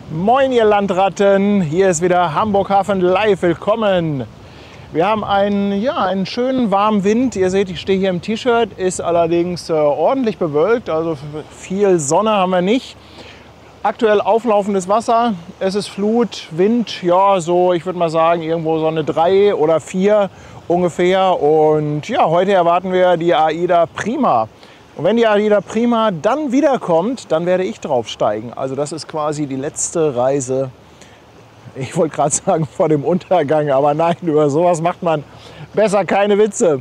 Moin ihr Landratten, hier ist wieder Hamburg Hafen Live, willkommen. Wir haben einen schönen warmen Wind, ihr seht, ich stehe hier im T-Shirt, ist allerdings ordentlich bewölkt, also viel Sonne haben wir nicht. Aktuell auflaufendes Wasser, es ist Flut, Wind, ja so, ich würde mal sagen irgendwo so eine 3 oder 4 ungefähr. Und ja, heute erwarten wir die AIDA Prima. Und wenn die AIDA Prima dann wiederkommt, dann werde ich draufsteigen. Also das ist quasi die letzte Reise, ich wollte gerade sagen vor dem Untergang, aber nein, über sowas macht man besser keine Witze.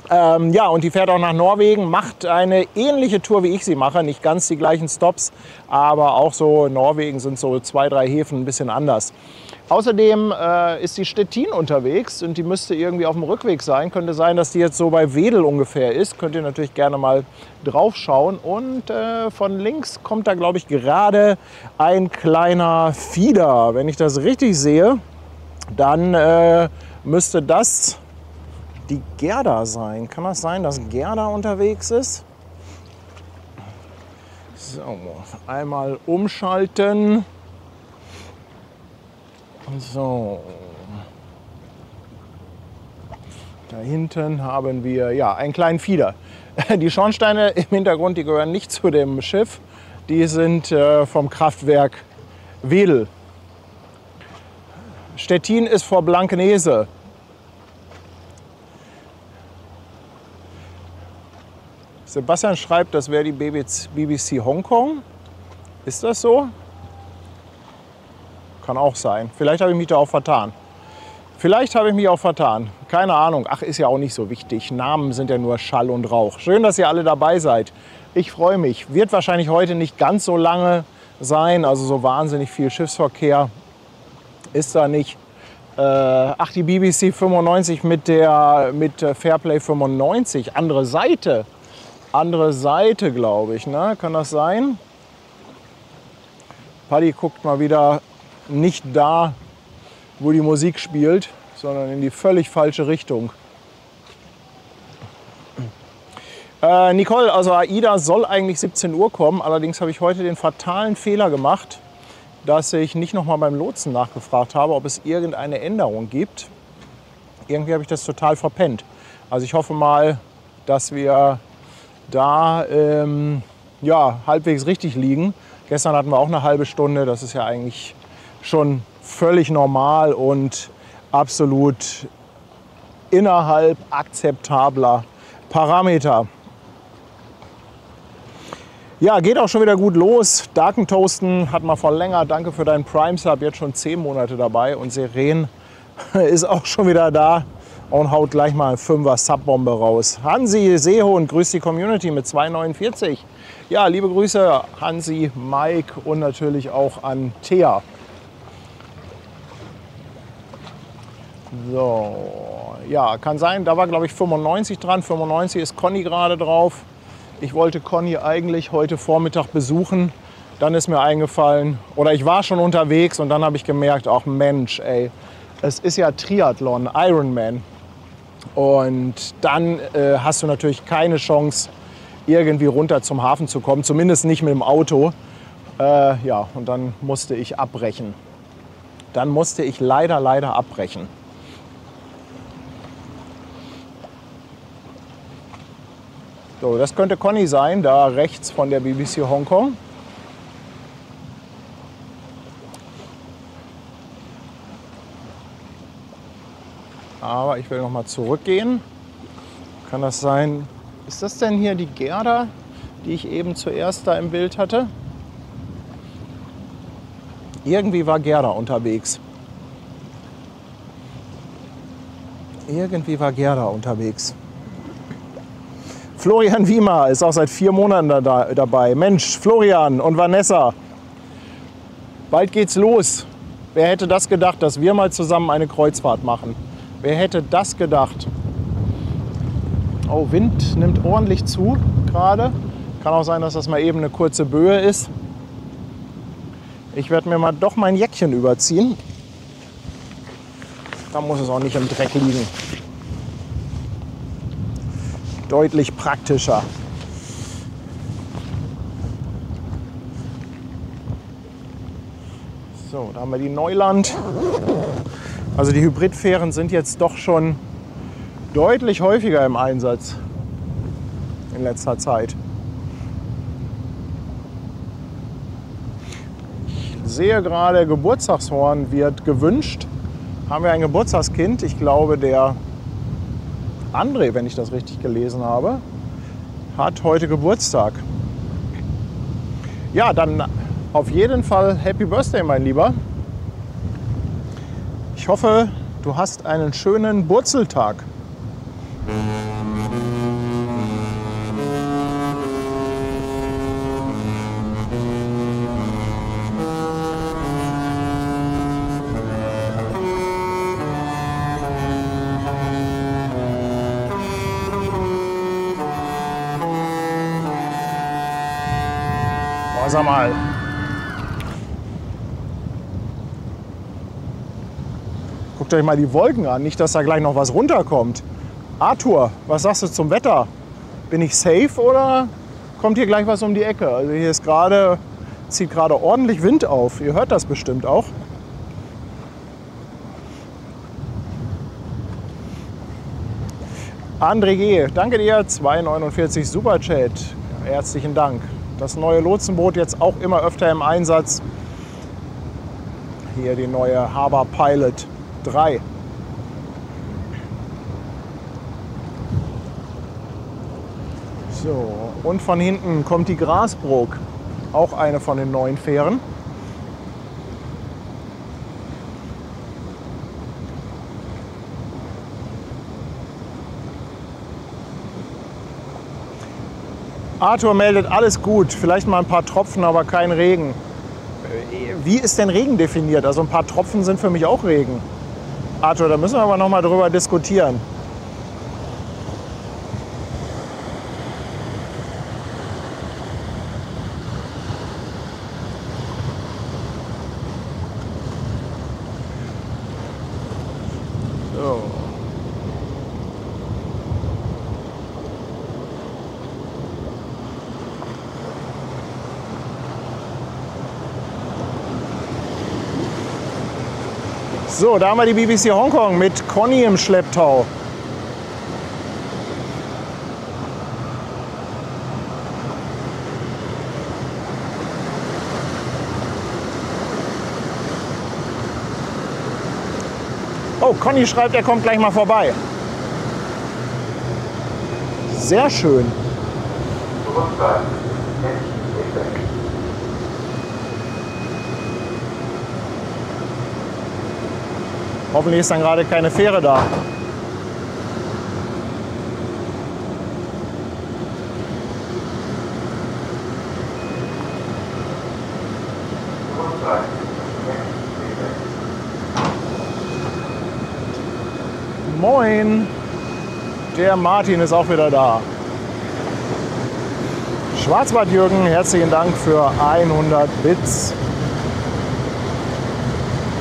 Ja, und die fährt auch nach Norwegen, macht eine ähnliche Tour, wie ich sie mache. Nicht ganz die gleichen Stops, aber auch so in Norwegen sind so 2, 3 Häfen ein bisschen anders. Außerdem ist die Stettin unterwegs und die müsste irgendwie auf dem Rückweg sein. Könnte sein, dass die jetzt so bei Wedel ungefähr ist. Könnt ihr natürlich gerne mal drauf schauen. Und von links kommt da, glaube ich, gerade ein kleiner Fieder. Wenn ich das richtig sehe, dann müsste das die Gerda sein. Kann das sein, dass Gerda unterwegs ist? So, einmal umschalten. So. Da hinten haben wir ja einen kleinen Fieder. Die Schornsteine im Hintergrund, die gehören nicht zu dem Schiff. Die sind vom Kraftwerk Wedel. Stettin ist vor Blankenese. Sebastian schreibt, das wäre die BBC Hongkong. Ist das so? Kann auch sein. Vielleicht habe ich mich da auch vertan. Vielleicht habe ich mich auch vertan. Keine Ahnung. Ach, ist ja auch nicht so wichtig. Namen sind ja nur Schall und Rauch. Schön, dass ihr alle dabei seid. Ich freue mich. Wird wahrscheinlich heute nicht ganz so lange sein. Also so wahnsinnig viel Schiffsverkehr ist da nicht. Ach, die BBC 95 mit Fairplay 95. Andere Seite. Andere Seite, glaube ich. Ne? Kann das sein? Paddy guckt mal wieder nicht da, wo die Musik spielt, sondern in die völlig falsche Richtung. Nicole, also AIDA soll eigentlich 17 Uhr kommen. Allerdings habe ich heute den fatalen Fehler gemacht, dass ich nicht noch mal beim Lotsen nachgefragt habe, ob es irgendeine Änderung gibt. Irgendwie habe ich das total verpennt. Also ich hoffe mal, dass wir da ja, halbwegs richtig liegen. Gestern hatten wir auch eine halbe Stunde. Das ist ja eigentlich schon völlig normal und absolut innerhalb akzeptabler Parameter. Ja, geht auch schon wieder gut los. Darkentoasten hat mal verlängert. Danke für deinen Prime-Sub. Jetzt schon 10 Monate dabei. Und Seren ist auch schon wieder da und haut gleich mal eine 5er Subbombe raus. Hansi Seehund grüßt die Community mit 2,49. Ja, liebe Grüße Hansi, Mike und natürlich auch an Thea. So, ja, kann sein, da war glaube ich 95 dran. 95 ist Conny gerade drauf. Ich wollte Conny eigentlich heute Vormittag besuchen. Dann ist mir eingefallen, oder ich war schon unterwegs und dann habe ich gemerkt, ach Mensch, ey, es ist ja Triathlon, Ironman. Und dann hast du natürlich keine Chance, irgendwie runter zum Hafen zu kommen, zumindest nicht mit dem Auto. Ja, und dann musste ich abbrechen. Dann musste ich leider abbrechen. So, das könnte Conny sein, da rechts von der BBC Hongkong. Aber ich will noch mal zurückgehen. Kann das sein? Ist das denn hier die Gerda, die ich eben zuerst da im Bild hatte? Irgendwie war Gerda unterwegs. Irgendwie war Gerda unterwegs. Florian Wiemer ist auch seit 4 Monaten dabei. Mensch, Florian und Vanessa, bald geht's los. Wer hätte das gedacht, dass wir mal zusammen eine Kreuzfahrt machen? Wer hätte das gedacht? Oh, Wind nimmt ordentlich zu gerade. Kann auch sein, dass das mal eben eine kurze Böe ist. Ich werde mir mal doch mein Jäckchen überziehen. Da muss es auch nicht im Dreck liegen. Deutlich praktischer. So, da haben wir die Neuland. Also die Hybridfähren sind jetzt doch schon deutlich häufiger im Einsatz in letzter Zeit. Ich sehe gerade, Geburtstagshorn wird gewünscht. Haben wir ein Geburtstagskind? Ich glaube, der André, wenn ich das richtig gelesen habe, hat heute Geburtstag. Ja, dann auf jeden Fall Happy Birthday, mein Lieber. Ich hoffe, du hast einen schönen Burzeltag. Sag mal. Guckt euch mal die Wolken an, nicht, dass da gleich noch was runterkommt. Arthur, was sagst du zum Wetter? Bin ich safe oder kommt hier gleich was um die Ecke? Also hier ist zieht gerade ordentlich Wind auf. Ihr hört das bestimmt auch. André G., danke dir, 2,49 Superchat. Herzlichen Dank. Das neue Lotsenboot jetzt auch immer öfter im Einsatz. Hier die neue Harbor Pilot 3. So, und von hinten kommt die Grasbrook, auch eine von den neuen Fähren. Arthur meldet, alles gut, vielleicht mal ein paar Tropfen, aber kein Regen. Wie ist denn Regen definiert? Also ein paar Tropfen sind für mich auch Regen. Arthur, da müssen wir aber noch mal drüber diskutieren. So. So, da haben wir die BBC Hongkong mit Conny im Schlepptau. Oh, Conny schreibt, er kommt gleich mal vorbei. Sehr schön. Hoffentlich ist dann gerade keine Fähre da. Moin! Der Martin ist auch wieder da. Schwarzbart Jürgen, herzlichen Dank für 100 Bits.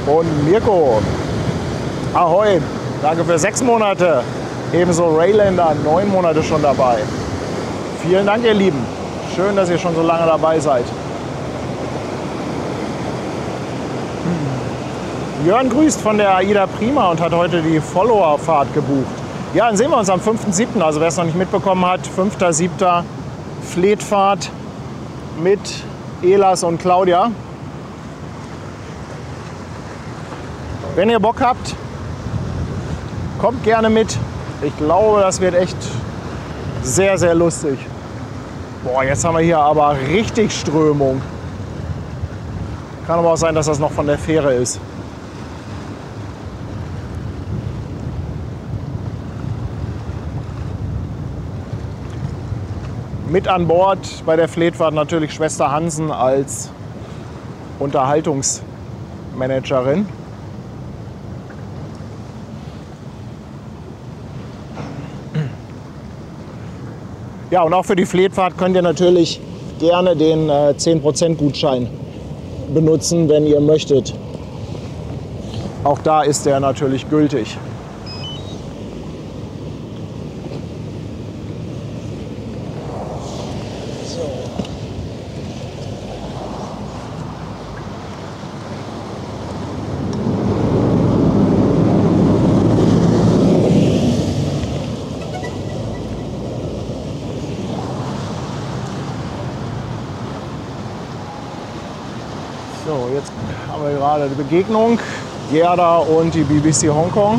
Und Mirko, ahoi, danke für 6 Monate. Ebenso Raylander, 9 Monate schon dabei. Vielen Dank, ihr Lieben. Schön, dass ihr schon so lange dabei seid. Jörn grüßt von der AIDA Prima und hat heute die Followerfahrt gebucht. Ja, dann sehen wir uns am 5.7. Also wer es noch nicht mitbekommen hat, 5.7. Fleetfahrt mit Elas und Claudia. Wenn ihr Bock habt, kommt gerne mit. Ich glaube, das wird echt sehr, sehr lustig. Boah, jetzt haben wir hier aber richtig Strömung. Kann aber auch sein, dass das noch von der Fähre ist. Mit an Bord bei der Fleetfahrt natürlich Schwester Hansen als Unterhaltungsmanagerin. Ja, und auch für die Fleetfahrt könnt ihr natürlich gerne den 10% Gutschein benutzen, wenn ihr möchtet. Auch da ist der natürlich gültig. So, jetzt haben wir gerade die Begegnung. Gerda und die BBC Hongkong.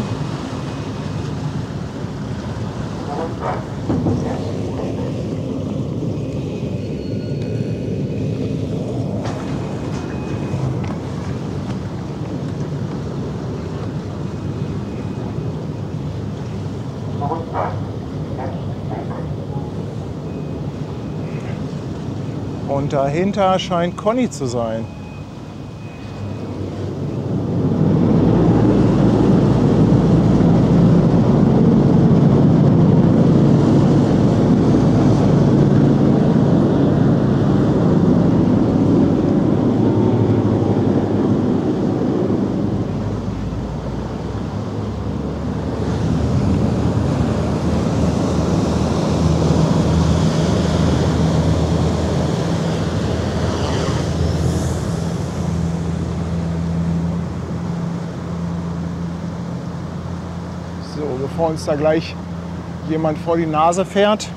Und dahinter scheint Conny zu sein. So, bevor uns da gleich jemand vor die Nase fährt,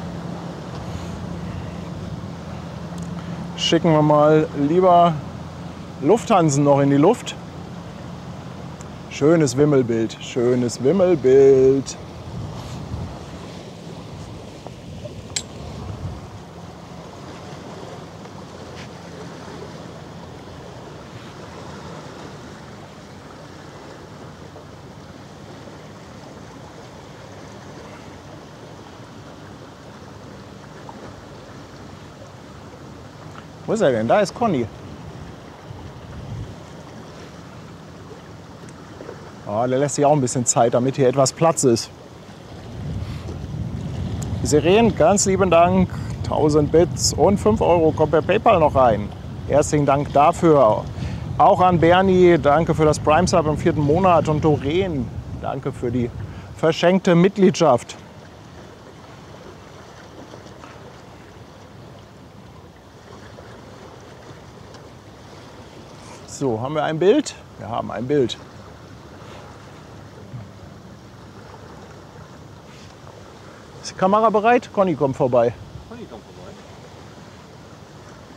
schicken wir mal lieber Lufthansen noch in die Luft. Schönes Wimmelbild, schönes Wimmelbild. Wo ist er denn? Da ist Conny. Oh, der lässt sich auch ein bisschen Zeit, damit hier etwas Platz ist. Seren, ganz lieben Dank. 1000 Bits und 5 Euro kommt per PayPal noch rein. Herzlichen Dank dafür. Auch an Bernie, danke für das Prime Sub im 4. Monat. Und Doreen, danke für die verschenkte Mitgliedschaft. So, haben wir ein Bild? Wir haben ein Bild. Ist die Kamera bereit? Conny kommt vorbei. Conny kommt vorbei.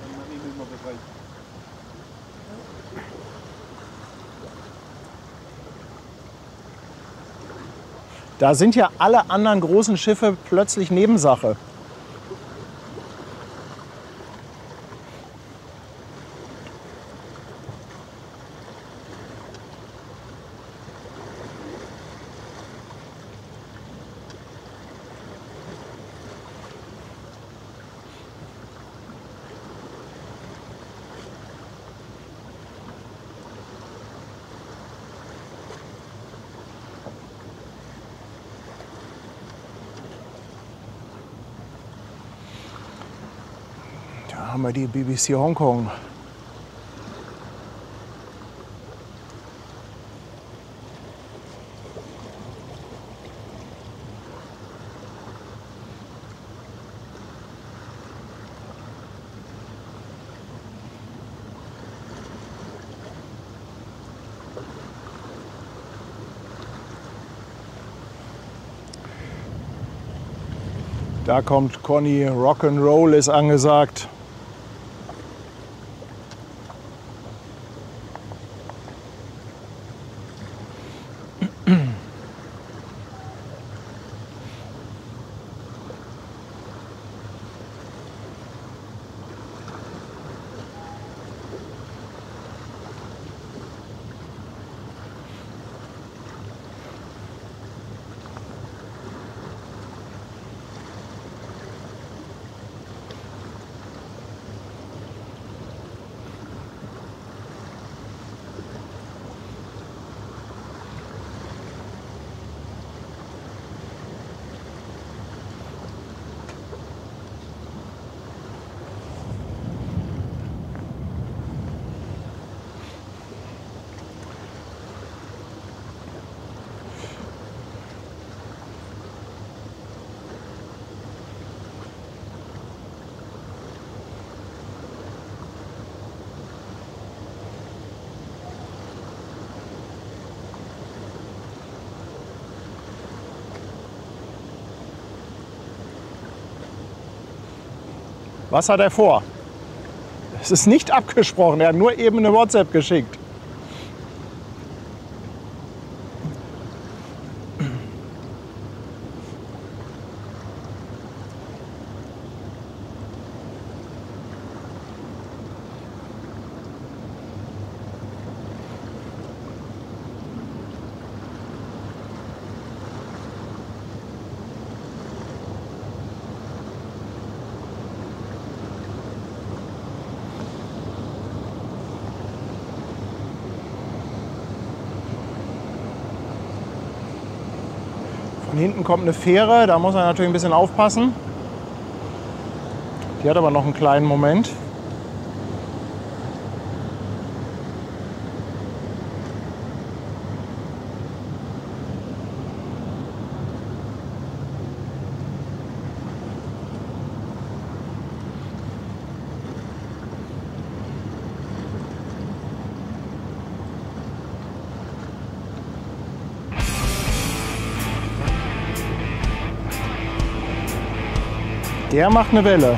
Dann nehme ich mal bereit. Da sind ja alle anderen großen Schiffe plötzlich Nebensache. Da haben wir die BBC Hongkong. Da kommt Conny, Rock'n'Roll ist angesagt. Was hat er vor? Es ist nicht abgesprochen, er hat nur eben eine WhatsApp geschickt. Von hinten kommt eine Fähre, da muss man natürlich ein bisschen aufpassen. Die hat aber noch einen kleinen Moment. Der macht eine Welle.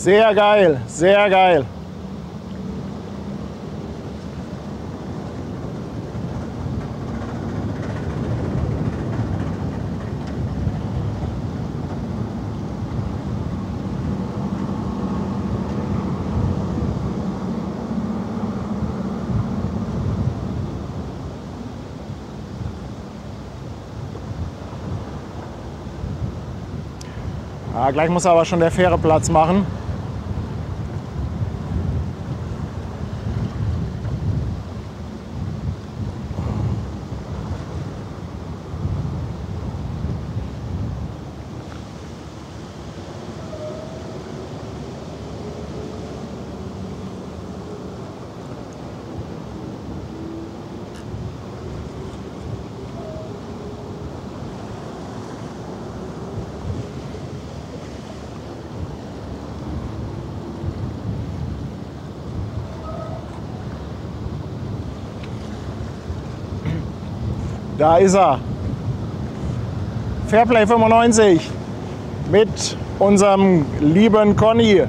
Sehr geil, sehr geil. Ja, gleich muss aber schon der Fähre Platz machen. Da ist er. Fairplay 95 mit unserem lieben Conny.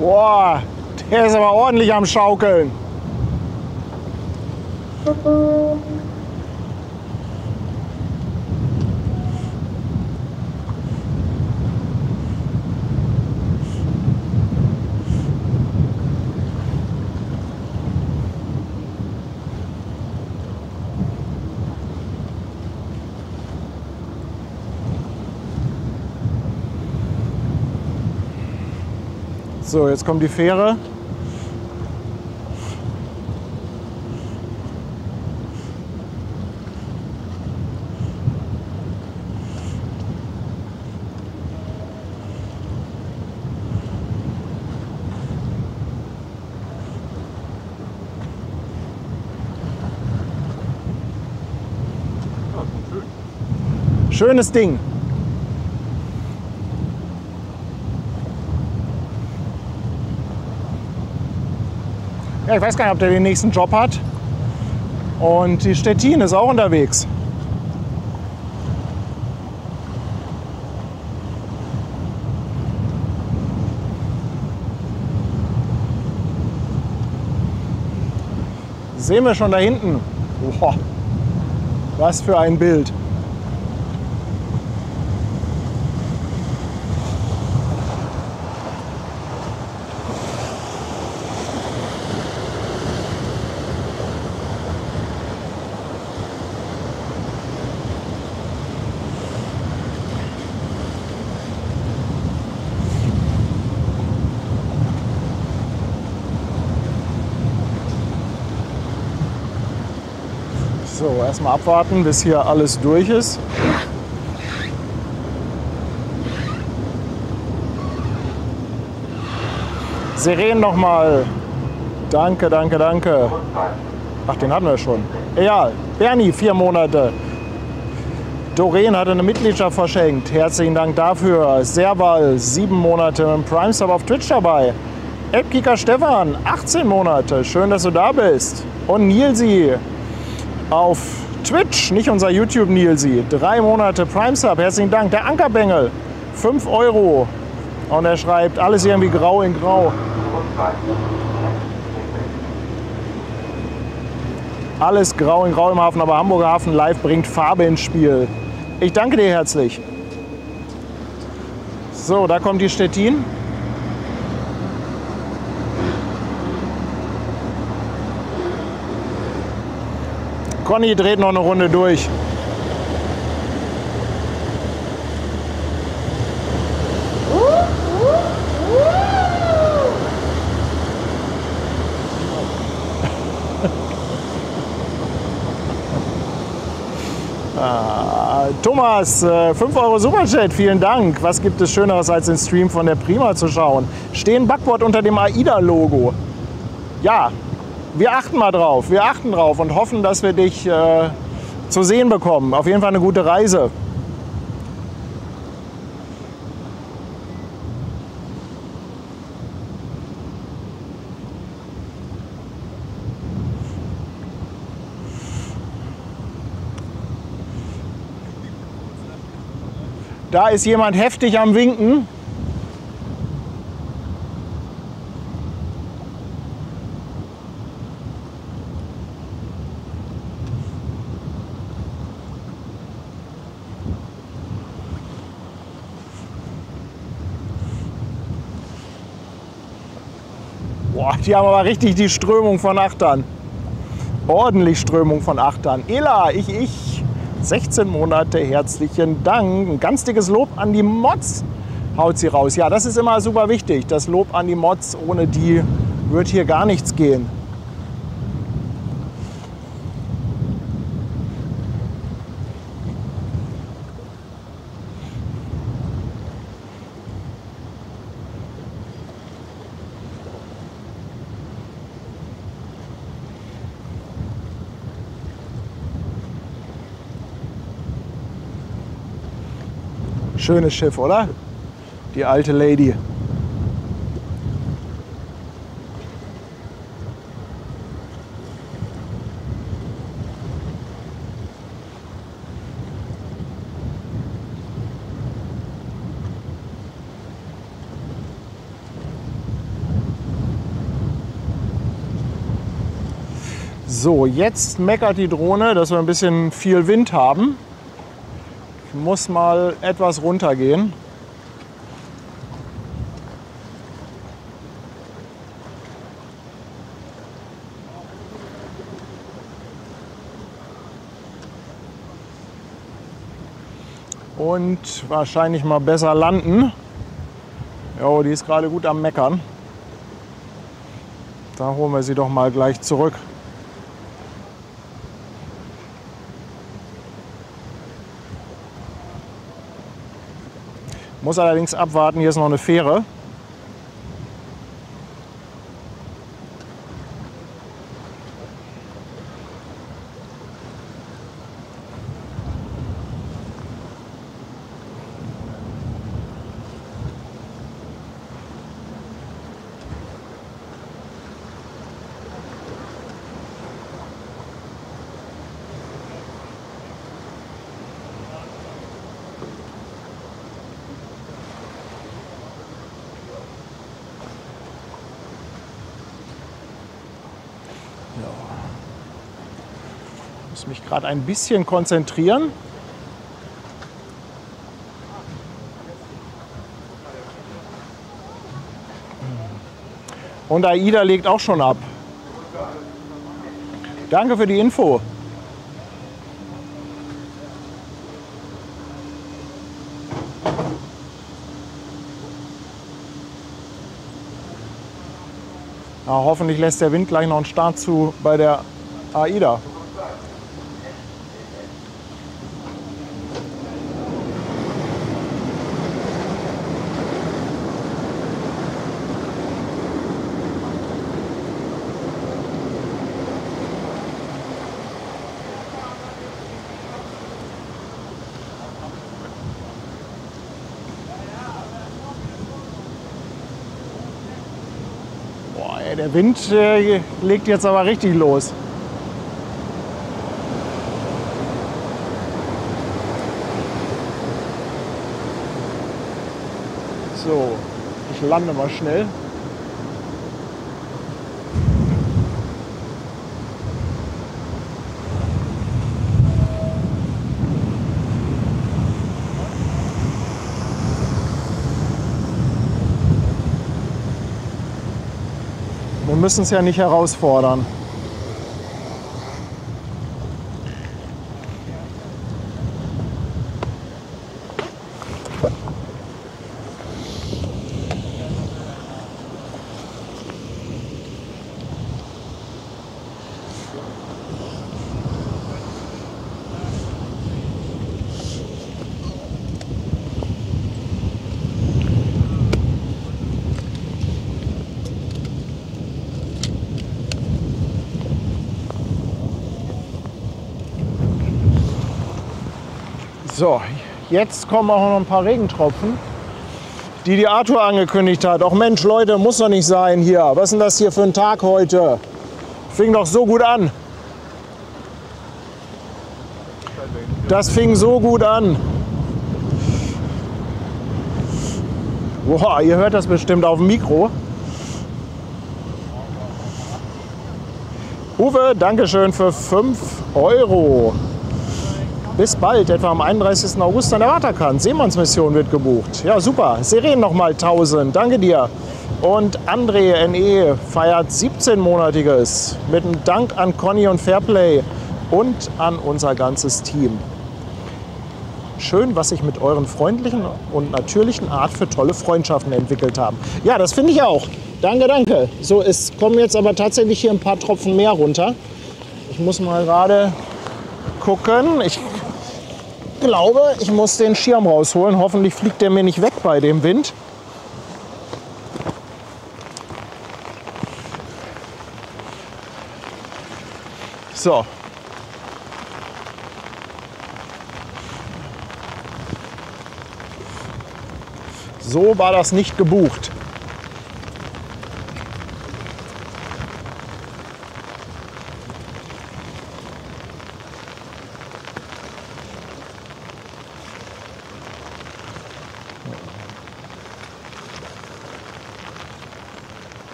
Boah, der ist aber ordentlich am Schaukeln. So, jetzt kommt die Fähre. Schönes Ding. Ja, ich weiß gar nicht, ob der den nächsten Job hat. Und die Stettin ist auch unterwegs. Sehen wir schon da hinten. Boah, was für ein Bild. So, erstmal abwarten, bis hier alles durch ist. Sirenen nochmal. Danke, danke, danke. Ach, den hatten wir schon. Egal. Bernie, 4 Monate. Doreen hatte eine Mitgliedschaft verschenkt. Herzlichen Dank dafür. Serval, 7 Monate mit dem Prime Sub auf Twitch dabei. Elbkicker Stefan, 18 Monate. Schön, dass du da bist. Und Nilsi auf Twitch, nicht unser YouTube Nilsi. 3 Monate Prime Sub. Herzlichen Dank. Der Ankerbengel, 5 Euro. Und er schreibt, alles irgendwie grau in grau. Alles grau in grau im Hafen, aber Hamburger Hafen Live bringt Farbe ins Spiel. Ich danke dir herzlich. So, da kommt die Stettin. Conny dreht noch eine Runde durch. Thomas, 5 Euro Superchat, vielen Dank. Was gibt es Schöneres, als den Stream von der Prima zu schauen? Stehen Backbord unter dem AIDA-Logo. Ja, wir achten mal drauf. Wir achten drauf und hoffen, dass wir dich zu sehen bekommen. Auf jeden Fall eine gute Reise. Da ist jemand heftig am Winken. Boah, die haben aber richtig die Strömung von Achtern. Ordentlich Strömung von Achtern. Ela, ich. 16 Monate, herzlichen Dank. Ein ganz dickes Lob an die Mods haut sie raus. Ja, das ist immer super wichtig. Das Lob an die Mods, ohne die wird hier gar nichts gehen. Schönes Schiff, oder? Die alte Lady. So, jetzt meckert die Drohne, dass wir ein bisschen viel Wind haben. Ich muss mal etwas runtergehen. Und wahrscheinlich mal besser landen. Jo, die ist gerade gut am Meckern. Da holen wir sie doch mal gleich zurück. Muss allerdings abwarten, hier ist noch eine Fähre. Ich muss mich gerade ein bisschen konzentrieren. Und AIDA legt auch schon ab. Danke für die Info. Ja, hoffentlich lässt der Wind gleich noch einen Start zu bei der AIDA. Der Wind legt jetzt aber richtig los. So, ich lande mal schnell. Wir müssen es ja nicht herausfordern. So, jetzt kommen auch noch ein paar Regentropfen, die Arthur angekündigt hat. Ach Mensch, Leute, muss doch nicht sein hier. Was ist denn das hier für ein Tag heute? Fing doch so gut an. Das fing so gut an. Boah, ihr hört das bestimmt auf dem Mikro. Uwe, Dankeschön für 5 €. Bis bald, etwa am 31. August an der Waterkant. Seemannsmission wird gebucht. Ja, super. Seren nochmal 1000. Danke dir. Und André NE feiert 17-monatiges. Mit einem Dank an Conny und Fairplay und an unser ganzes Team. Schön, was sich mit euren freundlichen und natürlichen Art für tolle Freundschaften entwickelt haben. Ja, das finde ich auch. Danke, danke. So, es kommen jetzt aber tatsächlich hier ein paar Tropfen mehr runter. Ich muss mal gerade gucken. Ich glaube, ich muss den Schirm rausholen. Hoffentlich fliegt der mir nicht weg bei dem Wind. So. So war das nicht gebucht.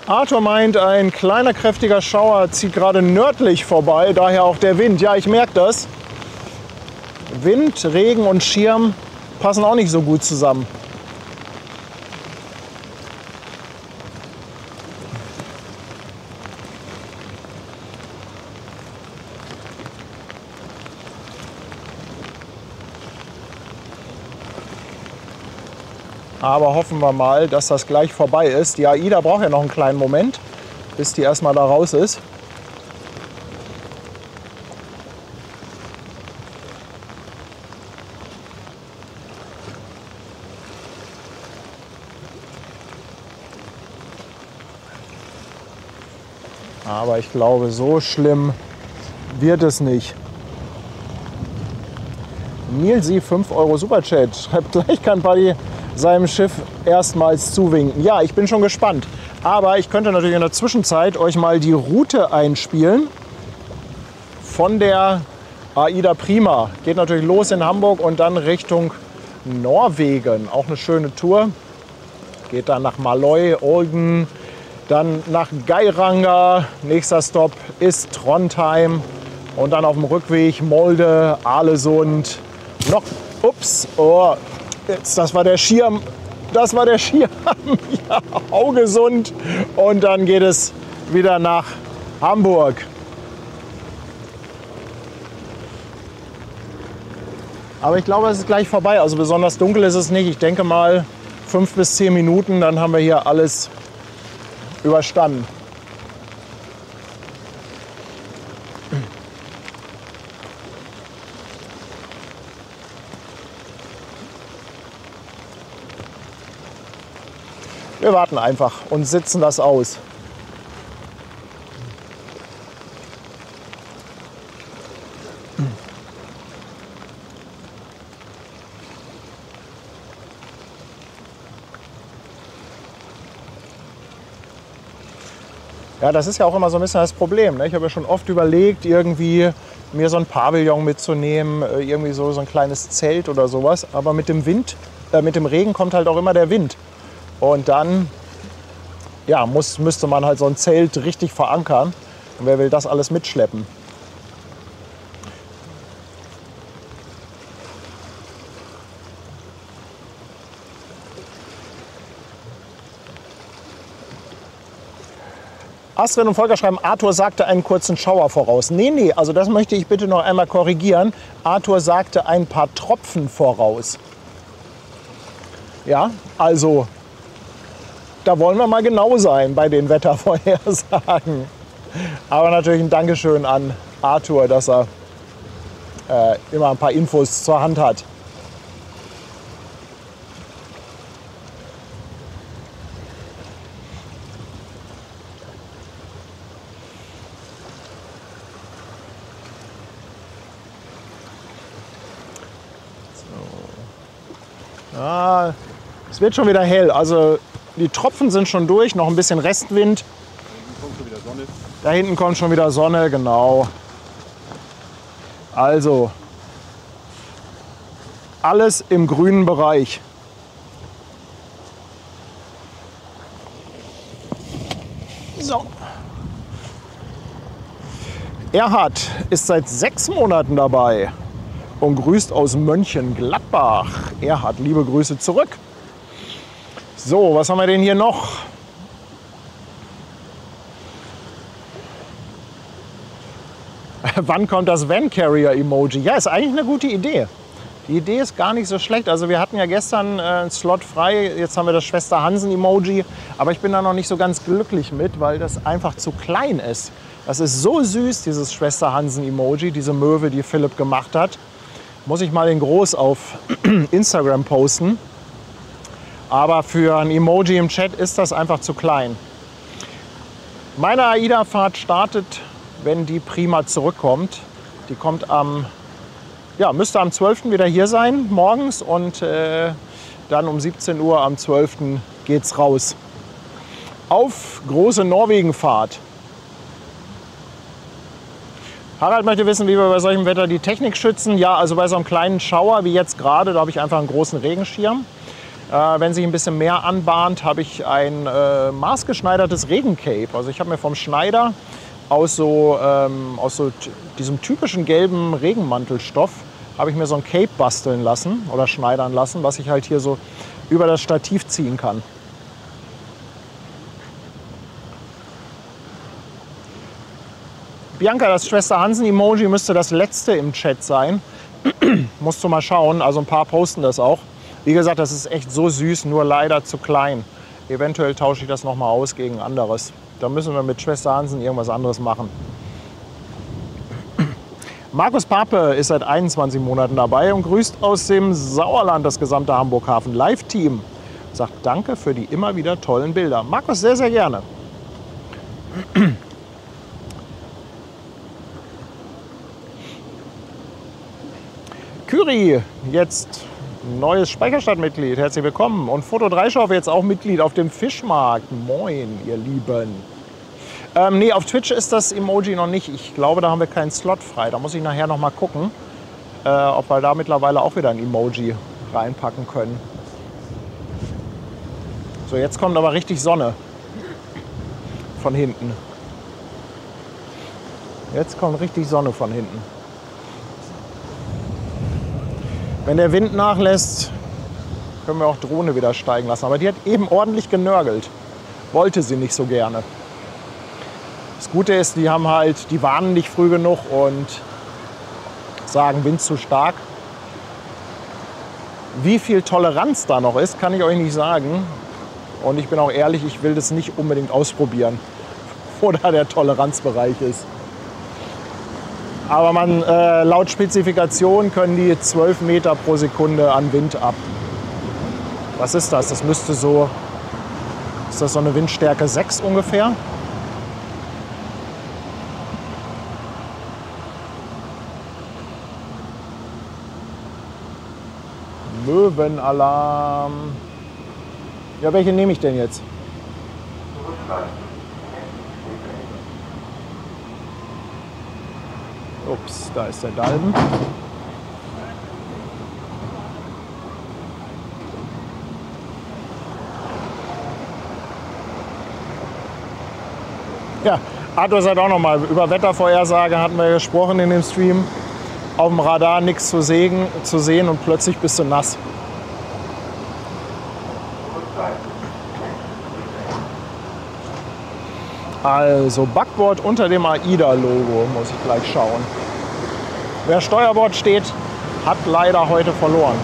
Arthur meint, ein kleiner kräftiger Schauer zieht gerade nördlich vorbei, daher auch der Wind. Ja, ich merke das. Wind, Regen und Schirm passen auch nicht so gut zusammen. Aber hoffen wir mal, dass das gleich vorbei ist. Die AIDA braucht ja noch einen kleinen Moment, bis die erstmal da raus ist. Aber ich glaube, so schlimm wird es nicht. Nilsi, 5 € Superchat. Schreibt gleich, kann Buddy seinem Schiff erstmals zuwinken. Ja, ich bin schon gespannt. Aber ich könnte natürlich in der Zwischenzeit euch mal die Route einspielen von der AIDA Prima. Geht natürlich los in Hamburg und dann Richtung Norwegen. Auch eine schöne Tour. Geht dann nach Maløy, Olden, Dann nach Geiranger, nächster Stopp ist Trondheim. Und dann auf dem Rückweg Molde, Aalesund, noch, ups, oh, jetzt, das war der Schirm, ja, Haugesund. Und dann geht es wieder nach Hamburg. Aber ich glaube, es ist gleich vorbei, also besonders dunkel ist es nicht. Ich denke mal 5 bis 10 Minuten, dann haben wir hier alles überstanden. Wir warten einfach und sitzen das aus. Ja, das ist ja auch immer so ein bisschen das Problem, ne? Ich habe ja schon oft überlegt, irgendwie mir so ein Pavillon mitzunehmen, irgendwie so ein kleines Zelt oder sowas. Aber mit dem Wind, mit dem Regen kommt halt auch immer der Wind. Und dann ja, müsste man halt so ein Zelt richtig verankern. Und wer will das alles mitschleppen? Astrid und Volker schreiben, Arthur sagte einen kurzen Schauer voraus. Nee, also das möchte ich bitte noch einmal korrigieren. Arthur sagte ein paar Tropfen voraus. Ja, also da wollen wir mal genau sein bei den Wettervorhersagen. Aber natürlich ein Dankeschön an Arthur, dass er immer ein paar Infos zur Hand hat. Ja, es wird schon wieder hell. Also die Tropfen sind schon durch, noch ein bisschen Restwind. Da hinten kommt schon wieder Sonne, genau. Also alles im grünen Bereich. So. Erhard ist seit 6 Monaten dabei und grüßt aus Mönchengladbach. Erhard, liebe Grüße zurück. So, was haben wir denn hier noch? Wann kommt das Van Carrier Emoji? Ja, ist eigentlich eine gute Idee. Die Idee ist gar nicht so schlecht. Also wir hatten ja gestern einen Slot frei. Jetzt haben wir das Schwester Hansen Emoji. Aber ich bin da noch nicht so ganz glücklich mit, weil das einfach zu klein ist. Das ist so süß, dieses Schwester Hansen Emoji, diese Möwe, die Philipp gemacht hat. Muss ich mal in groß auf Instagram posten. Aber für ein Emoji im Chat ist das einfach zu klein. Meine AIDA-Fahrt startet, wenn die Prima zurückkommt. Die kommt müsste am 12. wieder hier sein, morgens. Und dann um 17 Uhr am 12. geht's raus. Auf große Norwegen-Fahrt. Harald möchte wissen, wie wir bei solchem Wetter die Technik schützen. Ja, also bei so einem kleinen Schauer wie jetzt gerade, da habe ich einfach einen großen Regenschirm. Wenn sich ein bisschen mehr anbahnt, habe ich ein maßgeschneidertes Regencape. Also ich habe mir vom Schneider aus diesem typischen gelben Regenmantelstoff habe ich mir so ein Cape basteln lassen oder schneidern lassen, was ich halt hier so über das Stativ ziehen kann. Bianca, das Schwester Hansen-Emoji müsste das letzte im Chat sein. Musst du mal schauen, also ein paar posten das auch. Wie gesagt, das ist echt so süß, nur leider zu klein. Eventuell tausche ich das noch mal aus gegen anderes. Da müssen wir mit Schwester Hansen irgendwas anderes machen. Markus Pape ist seit 21 Monaten dabei und grüßt aus dem Sauerland das gesamte Hamburg Hafen Live-Team. Sagt danke für die immer wieder tollen Bilder. Markus, sehr, sehr gerne. Kyri, jetzt neues Speicherstadtmitglied. Herzlich willkommen. Und Foto 3 Schaufel jetzt auch Mitglied auf dem Fischmarkt. Moin, ihr Lieben. Nee, auf Twitch ist das Emoji noch nicht. Ich glaube, da haben wir keinen Slot frei. Da muss ich nachher noch mal gucken, ob wir da mittlerweile auch wieder ein Emoji reinpacken können. So, jetzt kommt aber richtig Sonne. von hinten. Jetzt kommt richtig Sonne von hinten. Wenn der Wind nachlässt, können wir auch Drohne wieder steigen lassen. Aber die hat eben ordentlich genörgelt. Wollte sie nicht so gerne. Das Gute ist, die warnen nicht früh genug und sagen, Wind zu stark. Wie viel Toleranz da noch ist, kann ich euch nicht sagen. Und ich bin auch ehrlich, ich will das nicht unbedingt ausprobieren, wo da der Toleranzbereich ist. Aber laut Spezifikation können die 12 Meter pro Sekunde an Wind ab. Was ist das? Das müsste so, ist das so eine Windstärke 6 ungefähr? Möwenalarm. Ja, welche nehme ich denn jetzt? Ups, da ist der Dalben. Ja, Arthur sagt auch noch mal, über Wettervorhersage hatten wir gesprochen in dem Stream. Auf dem Radar nichts zu sehen und plötzlich bist du nass. Also Backbord unter dem AIDA-Logo, muss ich gleich schauen. Wer Steuerbord steht, hat leider heute verloren.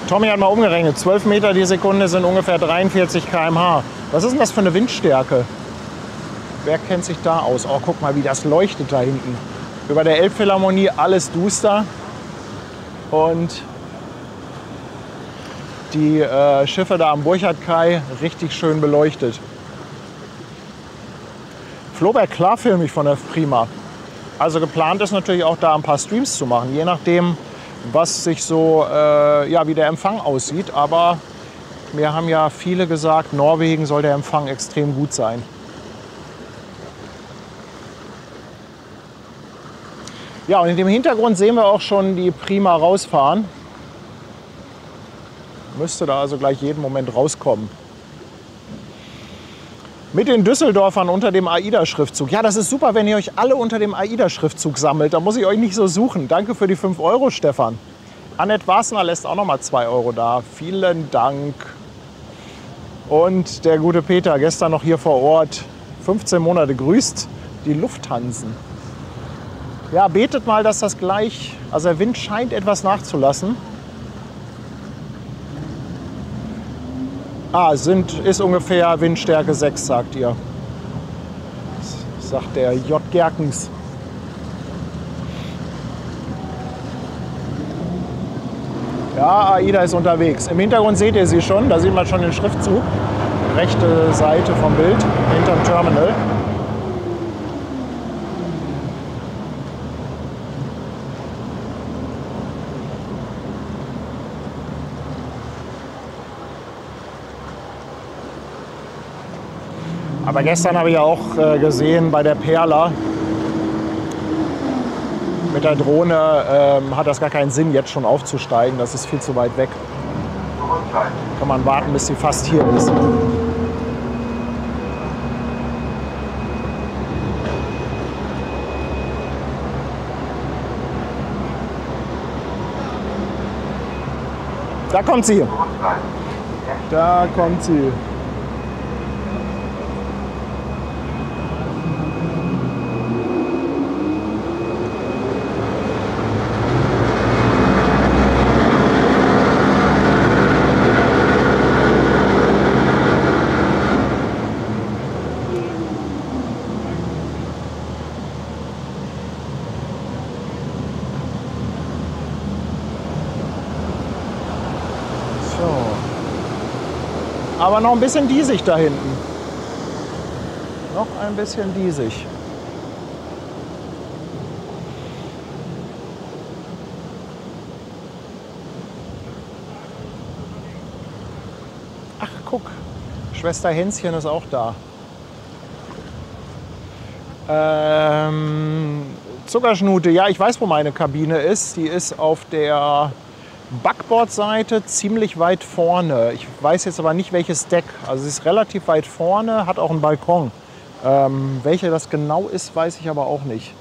Tommy hat mal umgerechnet, 12 Meter die Sekunde sind ungefähr 43 km/h. Was ist denn das für eine Windstärke? Wer kennt sich da aus? Oh, guck mal, wie das leuchtet da hinten. Über der Elbphilharmonie alles duster. Und die Schiffe da am Burchardkai richtig schön beleuchtet. Floberg, klar filme ich von der Prima. Also geplant ist natürlich auch da ein paar Streams zu machen, je nachdem, was sich so, wie der Empfang aussieht. Aber mir haben ja viele gesagt, Norwegen soll der Empfang extrem gut sein. Ja, und in dem Hintergrund sehen wir auch schon die Prima rausfahren. Müsste da also gleich jeden Moment rauskommen. Mit den Düsseldorfern unter dem AIDA-Schriftzug. Ja, das ist super, wenn ihr euch alle unter dem AIDA-Schriftzug sammelt. Da muss ich euch nicht so suchen. Danke für die 5 Euro, Stefan. Annette Wasner lässt auch noch mal 2 Euro da. Vielen Dank. Und der gute Peter, gestern noch hier vor Ort, 15 Monate, grüßt die Lufthansen. Ja, betet mal, dass das gleich, also der Wind scheint etwas nachzulassen. Ist ungefähr Windstärke 6, sagt ihr. Sagt der J. Gerkens. Ja, AIDA ist unterwegs. Im Hintergrund seht ihr sie schon, da sieht man schon den Schriftzug. Rechte Seite vom Bild, hinterm Terminal. Aber gestern habe ich ja auch gesehen bei der Perla, mit der Drohne hat das gar keinen Sinn, jetzt schon aufzusteigen. Das ist viel zu weit weg. Kann man warten, bis sie fast hier ist. Da kommt sie. Da kommt sie. Aber noch ein bisschen diesig da hinten. Noch ein bisschen diesig. Ach, guck. Schwester Hänschen ist auch da. Zuckerschnute, ja, ich weiß, wo meine Kabine ist. Die ist auf der Backbordseite ziemlich weit vorne. Ich weiß jetzt aber nicht, welches Deck. Also sie ist relativ weit vorne, hat auch einen Balkon. Welche das genau ist, weiß ich aber auch nicht.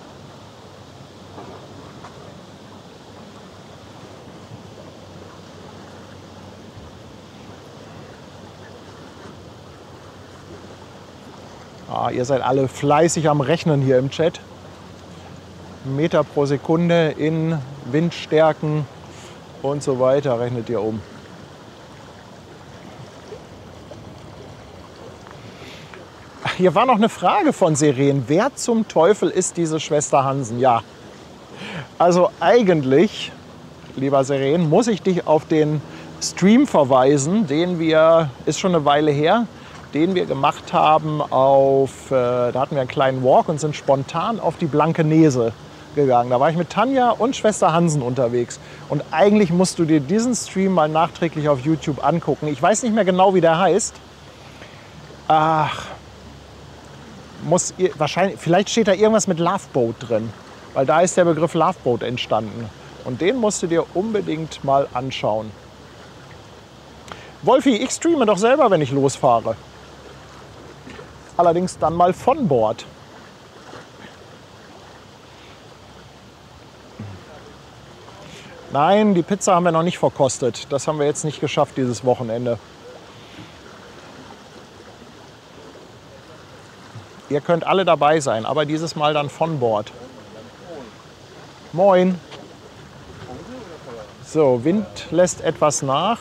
Ah, ihr seid alle fleißig am Rechnen hier im Chat. Meter pro Sekunde in Windstärken und so weiter rechnet ihr um. Ach, hier war noch eine Frage von Seren. Wer zum Teufel ist diese Schwester Hansen? Ja, also eigentlich, lieber Seren, muss ich dich auf den Stream verweisen, den wir, ist schon eine Weile her, den wir gemacht haben da hatten wir einen kleinen Walk und sind spontan auf die Blankenese gegangen. Da war ich mit Tanja und Schwester Hansen unterwegs. Und eigentlich musst du dir diesen Stream mal nachträglich auf YouTube angucken. Ich weiß nicht mehr genau, wie der heißt. Ach, wahrscheinlich, vielleicht steht da irgendwas mit Loveboat drin, weil da ist der Begriff Loveboat entstanden. Und den musst du dir unbedingt mal anschauen. Wolfi, ich streame doch selber, wenn ich losfahre. Allerdings dann mal von Bord. Nein, die Pizza haben wir noch nicht verkostet. Das haben wir jetzt nicht geschafft dieses Wochenende. Ihr könnt alle dabei sein, aber dieses Mal dann von Bord. Moin. So, Wind lässt etwas nach.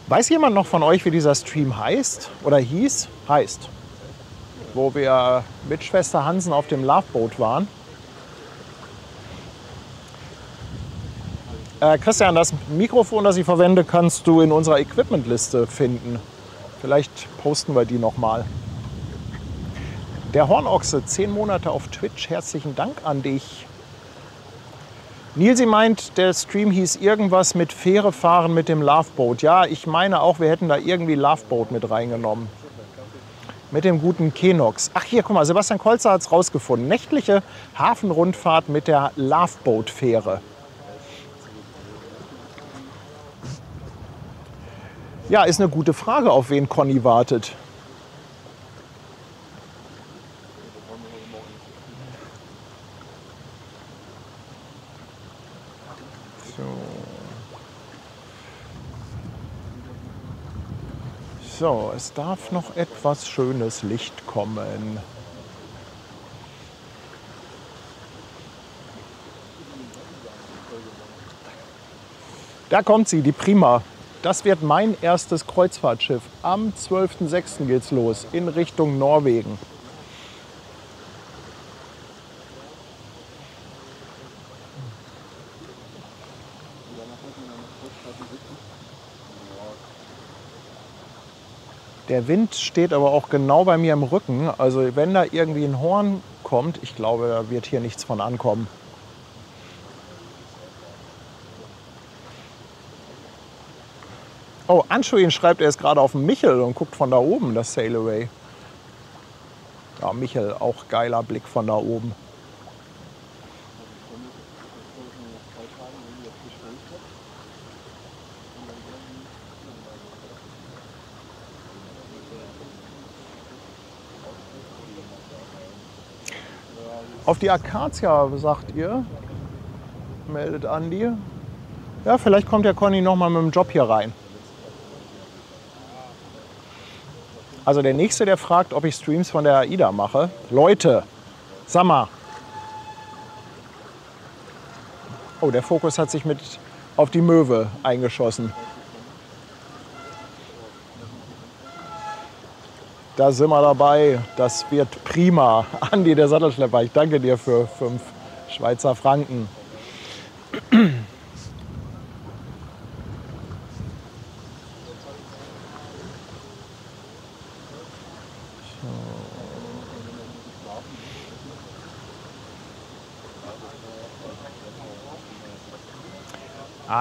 Weiß jemand noch von euch, wie dieser Stream heißt oder hieß? Heißt. Wo wir mit Schwester Hansen auf dem Loveboat waren. Christian, das Mikrofon, das ich verwende, kannst du in unserer Equipmentliste finden. Vielleicht posten wir die noch mal. Der Hornochse, 10 Monate auf Twitch. Herzlichen Dank an dich. Nilsi meint, der Stream hieß irgendwas mit Fähre fahren mit dem Loveboat. Ja, ich meine auch, wir hätten da irgendwie Loveboat mit reingenommen. Mit dem guten Kenox. Ach hier, guck mal, Sebastian Kolzer hat es rausgefunden. Nächtliche Hafenrundfahrt mit der Loveboat-Fähre. Ja, ist eine gute Frage, auf wen Conny wartet. So, es darf noch etwas schönes Licht kommen. Da kommt sie, die Prima. Das wird mein erstes Kreuzfahrtschiff. Am 12.06. geht's los in Richtung Norwegen. Der Wind steht aber auch genau bei mir im Rücken. Also wenn da irgendwie ein Horn kommt, ich glaube, da wird hier nichts von ankommen. Oh, Anschuin schreibt, er ist gerade auf dem Michel und guckt von da oben das Sail Away. Ja, Michel, auch geiler Blick von da oben. Auf die Akazie, sagt ihr, meldet Andi. Ja, vielleicht kommt der Conny noch mal mit dem Job hier rein. Also der Nächste, der fragt, ob ich Streams von der AIDA mache. Leute, sag mal. Oh, der Fokus hat sich mit auf die Möwe eingeschossen. Da sind wir dabei. Das wird prima. Andi, der Sattelschlepper, ich danke dir für 5 Schweizer Franken.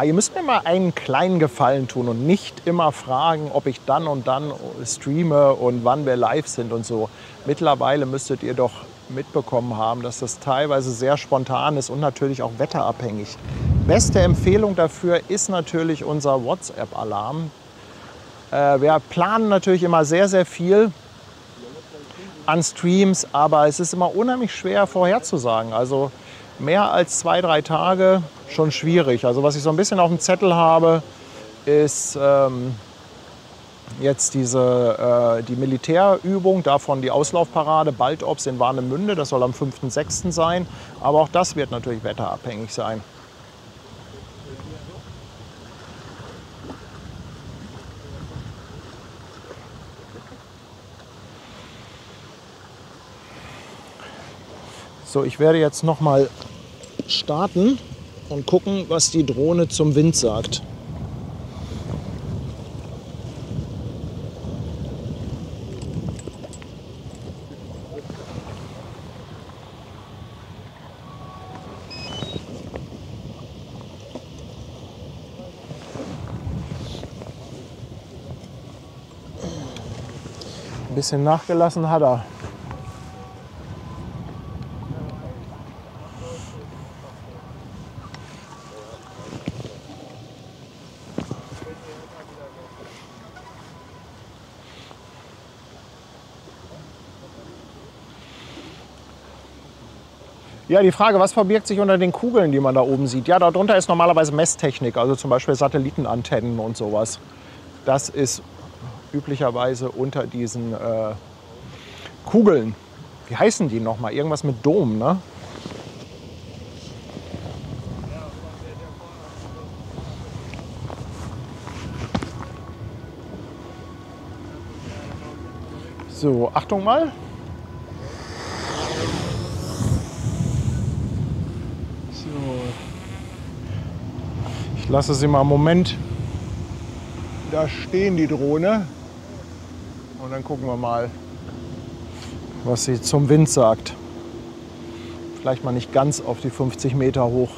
Ihr müsst mir mal einen kleinen Gefallen tun und nicht immer fragen, ob ich dann und dann streame und wann wir live sind und so. Mittlerweile müsstet ihr doch mitbekommen haben, dass das teilweise sehr spontan ist und natürlich auch wetterabhängig. Beste Empfehlung dafür ist natürlich unser WhatsApp-Alarm. Wir planen natürlich immer sehr, sehr viel an Streams, aber es ist immer unheimlich schwer vorherzusagen. Also mehr als 2, 3 Tage schon schwierig. Also was ich so ein bisschen auf dem Zettel habe, ist jetzt die Militärübung, davon die Auslaufparade Baltops in Warnemünde. Das soll am 5.6. sein. Aber auch das wird natürlich wetterabhängig sein. So, ich werde jetzt noch mal starten und gucken, was die Drohne zum Wind sagt. Ein bisschen nachgelassen hat er. Ja, die Frage, was verbirgt sich unter den Kugeln, die man da oben sieht? Ja, darunter ist normalerweise Messtechnik, also zum Beispiel Satellitenantennen und sowas. Das ist üblicherweise unter diesen Kugeln. Wie heißen die nochmal? Irgendwas mit Dom, ne? So, Achtung mal. Ich lasse sie mal einen Moment da stehen, die Drohne. Und dann gucken wir mal, was sie zum Wind sagt. Vielleicht mal nicht ganz auf die 50 Meter hoch.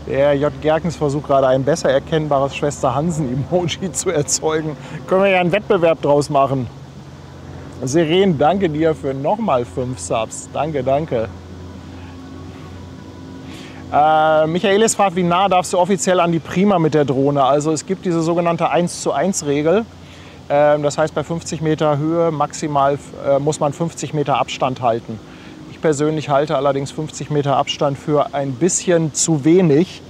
Der J. Gerkens versucht gerade ein besser erkennbares Schwester Hansen-Emoji zu erzeugen. Können wir ja einen Wettbewerb draus machen. Seren, danke dir für nochmal 5 Subs. Danke, danke. Michaelis fragt, wie nah darfst du offiziell an die Prima mit der Drohne? Also es gibt diese sogenannte 1:1-Regel. Das heißt, bei 50 Meter Höhe maximal muss man 50 Meter Abstand halten. Ich persönlich halte allerdings 50 Meter Abstand für ein bisschen zu wenig.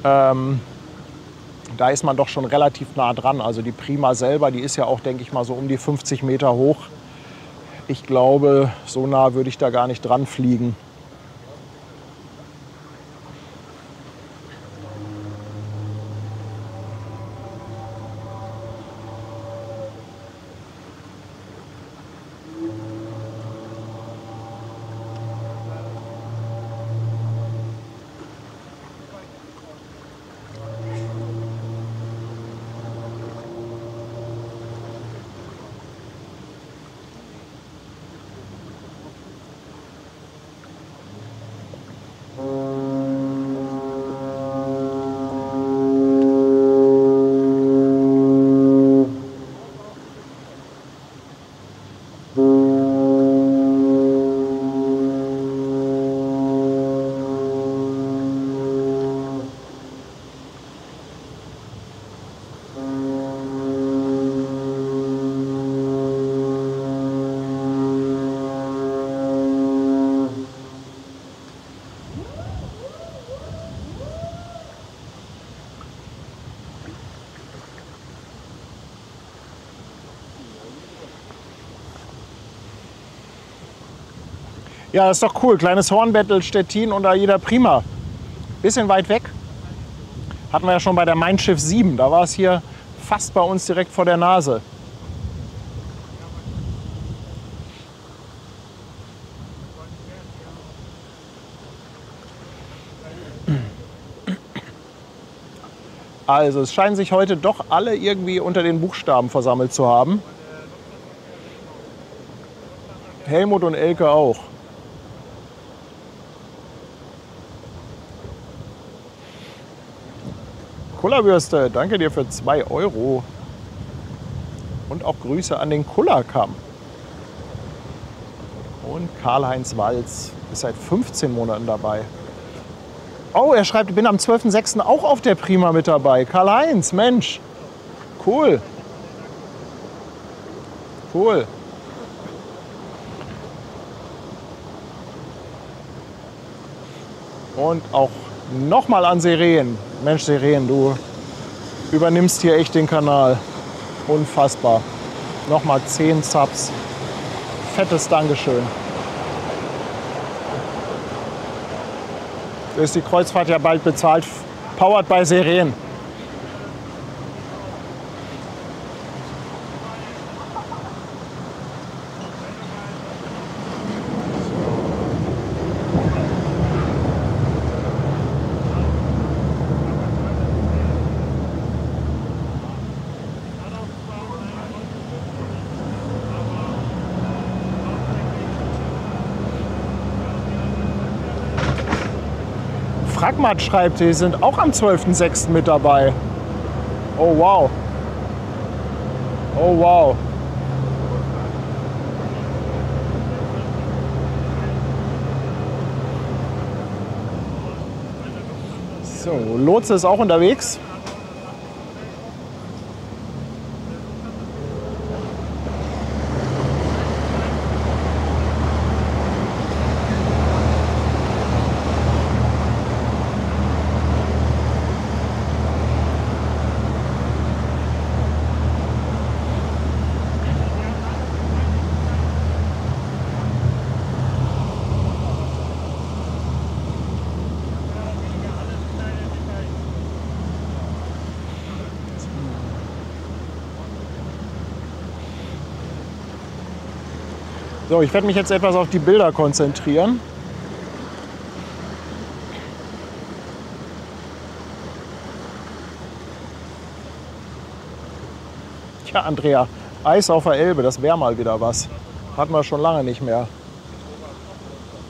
Da ist man doch schon relativ nah dran. Also die Prima selber, die ist ja auch, denke ich mal, so um die 50 Meter hoch. Ich glaube, so nah würde ich da gar nicht dran fliegen. Ja, das ist doch cool. Kleines Hornbattle Stettin unter jeder Prima. Bisschen weit weg. Hatten wir ja schon bei der Mein Schiff 7. Da war es hier fast bei uns direkt vor der Nase. Also es scheinen sich heute doch alle irgendwie unter den Buchstaben versammelt zu haben. Helmut und Elke auch. Kullerbürste, danke dir für 2 Euro. Und auch Grüße an den Kullerkamm. Und Karl-Heinz Walz ist seit 15 Monaten dabei. Oh, er schreibt, ich bin am 12.06. auch auf der Prima mit dabei. Karl-Heinz, Mensch. Cool. Cool. Und auch nochmal an Seren. Mensch, Seren, du übernimmst hier echt den Kanal. Unfassbar. Nochmal 10 Subs. Fettes Dankeschön. So ist die Kreuzfahrt ja bald bezahlt. Powered by Seren. Fragmat schreibt, die sind auch am 12.06. mit dabei. Oh wow. Oh wow. So, Lotse ist auch unterwegs. So, ich werde mich jetzt etwas auf die Bilder konzentrieren. Tja, Andrea, Eis auf der Elbe, das wäre mal wieder was. Hatten wir schon lange nicht mehr.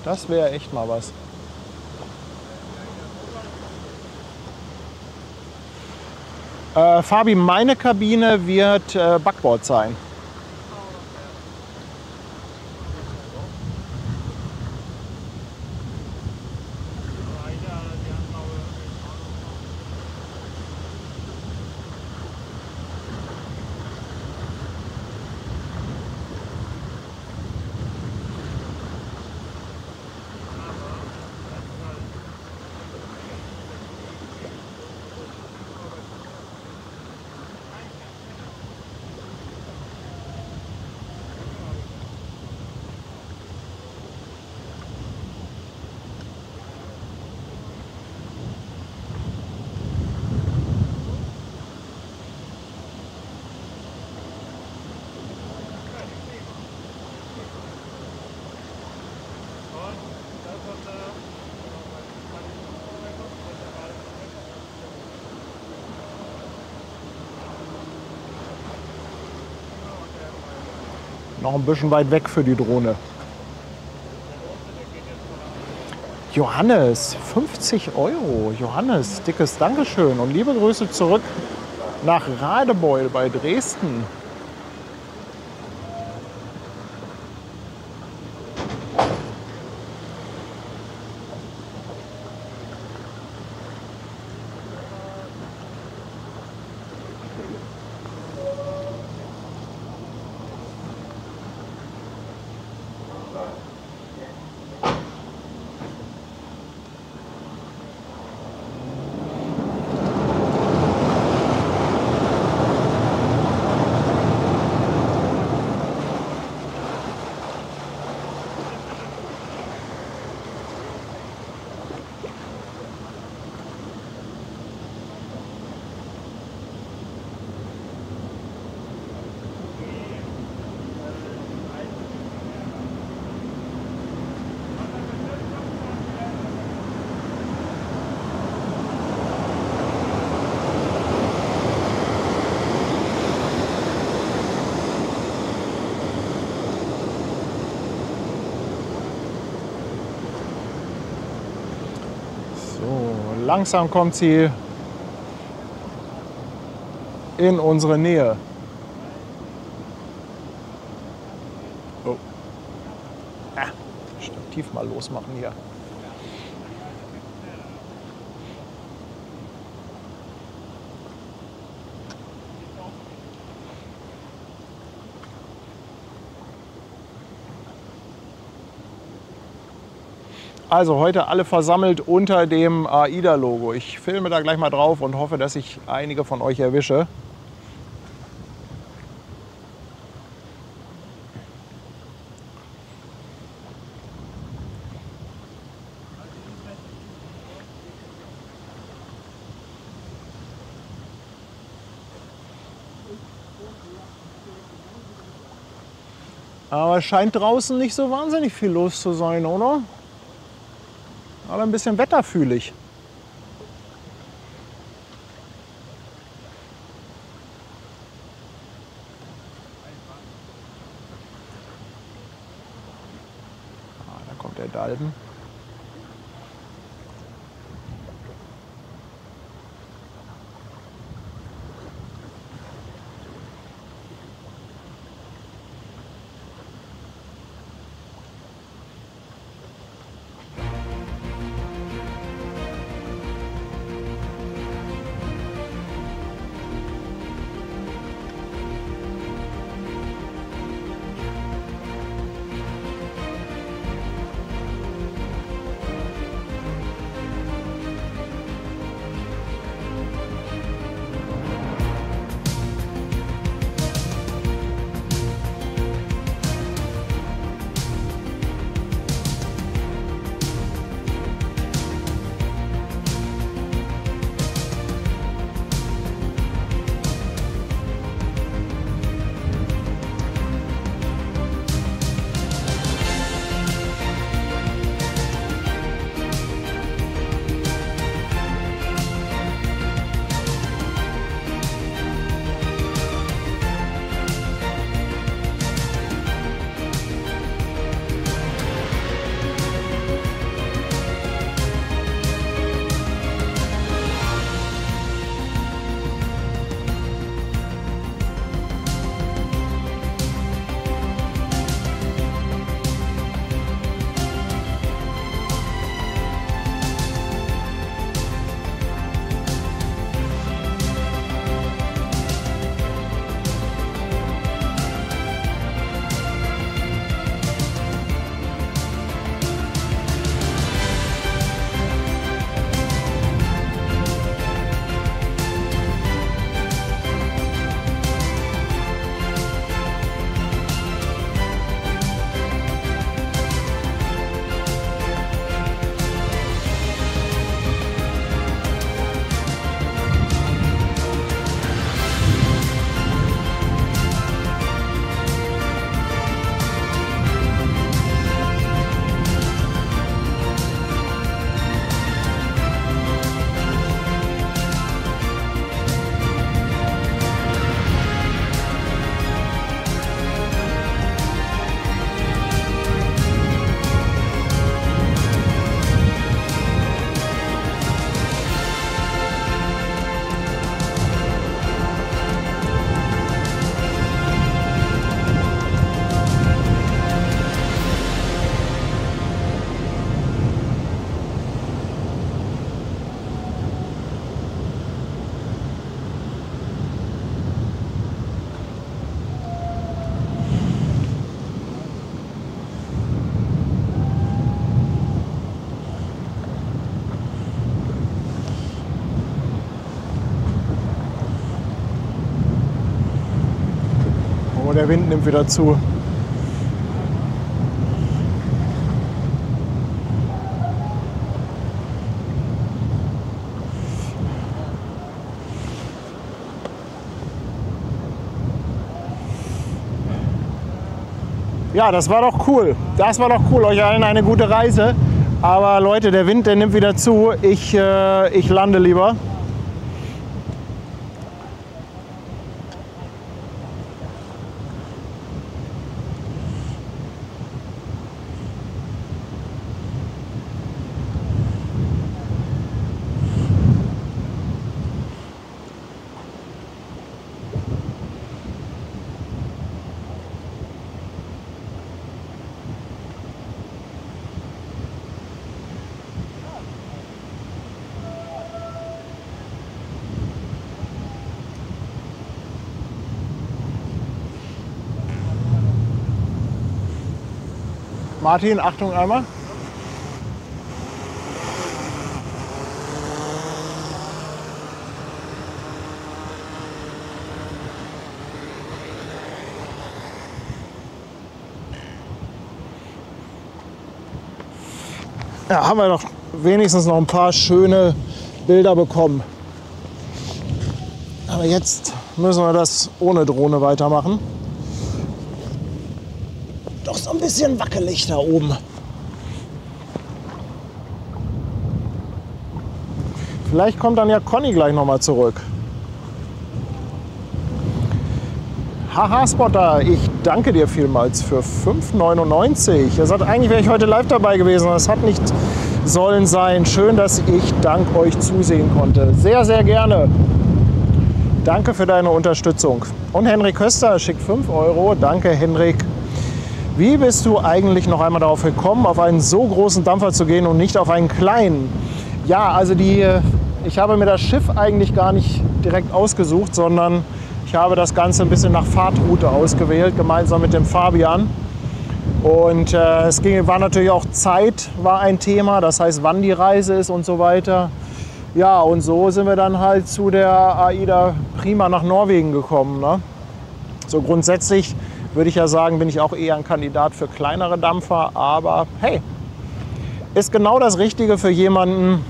Das wäre echt mal was. Fabi, meine Kabine wird Backbord sein. Noch ein bisschen weit weg für die Drohne. Johannes, 50 Euro. Johannes, dickes Dankeschön und liebe Grüße zurück nach Radebeul bei Dresden. langsam kommt sie in unsere Nähe. Oh. Stativ mal losmachen hier. Also heute alle versammelt unter dem AIDA-Logo. Ich filme da gleich mal drauf und hoffe, dass ich einige von euch erwische. Aber es scheint draußen nicht so wahnsinnig viel los zu sein, oder? Aber ein bisschen wetterfühlig. Da kommt der Dalben. der Wind nimmt wieder zu. Ja, das war doch cool. Das war doch cool. Euch allen eine gute Reise. Aber Leute, der Wind, der nimmt wieder zu. Ich lande lieber. Martin, Achtung einmal. Ja, haben wir doch wenigstens noch ein paar schöne Bilder bekommen. Aber jetzt müssen wir das ohne Drohne weitermachen. Doch so ein bisschen wackelig da oben. Vielleicht kommt dann ja Conny gleich noch mal zurück. Haha Spotter, ich danke dir vielmals für 5,99. Er sagt, eigentlich wäre ich heute live dabei gewesen, das hat nicht sollen sein. Schön, dass ich dank euch zusehen konnte. Sehr, sehr gerne. Danke für deine Unterstützung. Und Henrik Köster schickt 5 Euro. Danke, Henrik. Wie bist du eigentlich noch einmal darauf gekommen, auf einen so großen Dampfer zu gehen und nicht auf einen kleinen? Ja, also ich habe mir das Schiff eigentlich gar nicht direkt ausgesucht, sondern ich habe das Ganze ein bisschen nach Fahrtroute ausgewählt, gemeinsam mit dem Fabian. Und war natürlich auch Zeit, war ein Thema, das heißt, wann die Reise ist und so weiter. Ja, und so sind wir dann halt zu der AIDA Prima nach Norwegen gekommen. Ne? So grundsätzlich würde ich ja sagen, bin ich auch eher ein Kandidat für kleinere Dampfer. Aber hey, ist genau das Richtige für jemanden,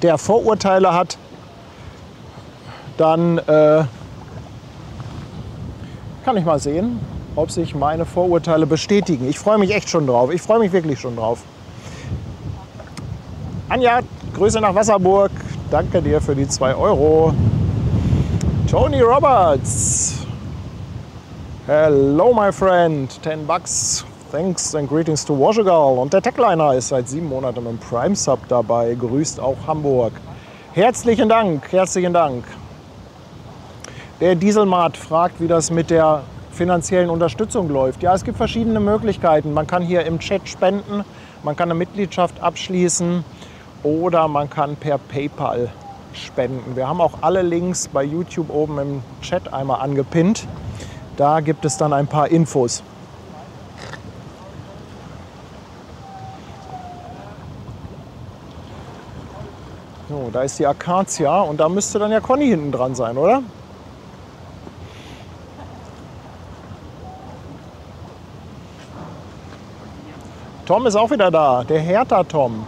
der Vorurteile hat. Dann kann ich mal sehen, ob sich meine Vorurteile bestätigen. Ich freue mich echt schon drauf. Ich freue mich wirklich schon drauf. Anja, Grüße nach Wasserburg. Danke dir für die 2 Euro. Tony Roberts. Hello, my friend. 10 bucks. Thanks and greetings to Portugal. Und der Techliner ist seit 7 Monaten im Prime Sub dabei. Grüßt auch Hamburg. Herzlichen Dank, herzlichen Dank. Der Dieselmart fragt, wie das mit der finanziellen Unterstützung läuft. Ja, es gibt verschiedene Möglichkeiten. Man kann hier im Chat spenden, man kann eine Mitgliedschaft abschließen oder man kann per PayPal spenden. Wir haben auch alle Links bei YouTube oben im Chat einmal angepinnt. Da gibt es dann ein paar Infos. So, da ist die Acacia und da müsste dann ja Conny hinten dran sein, oder? Tom ist auch wieder da, der Hertha-Tom.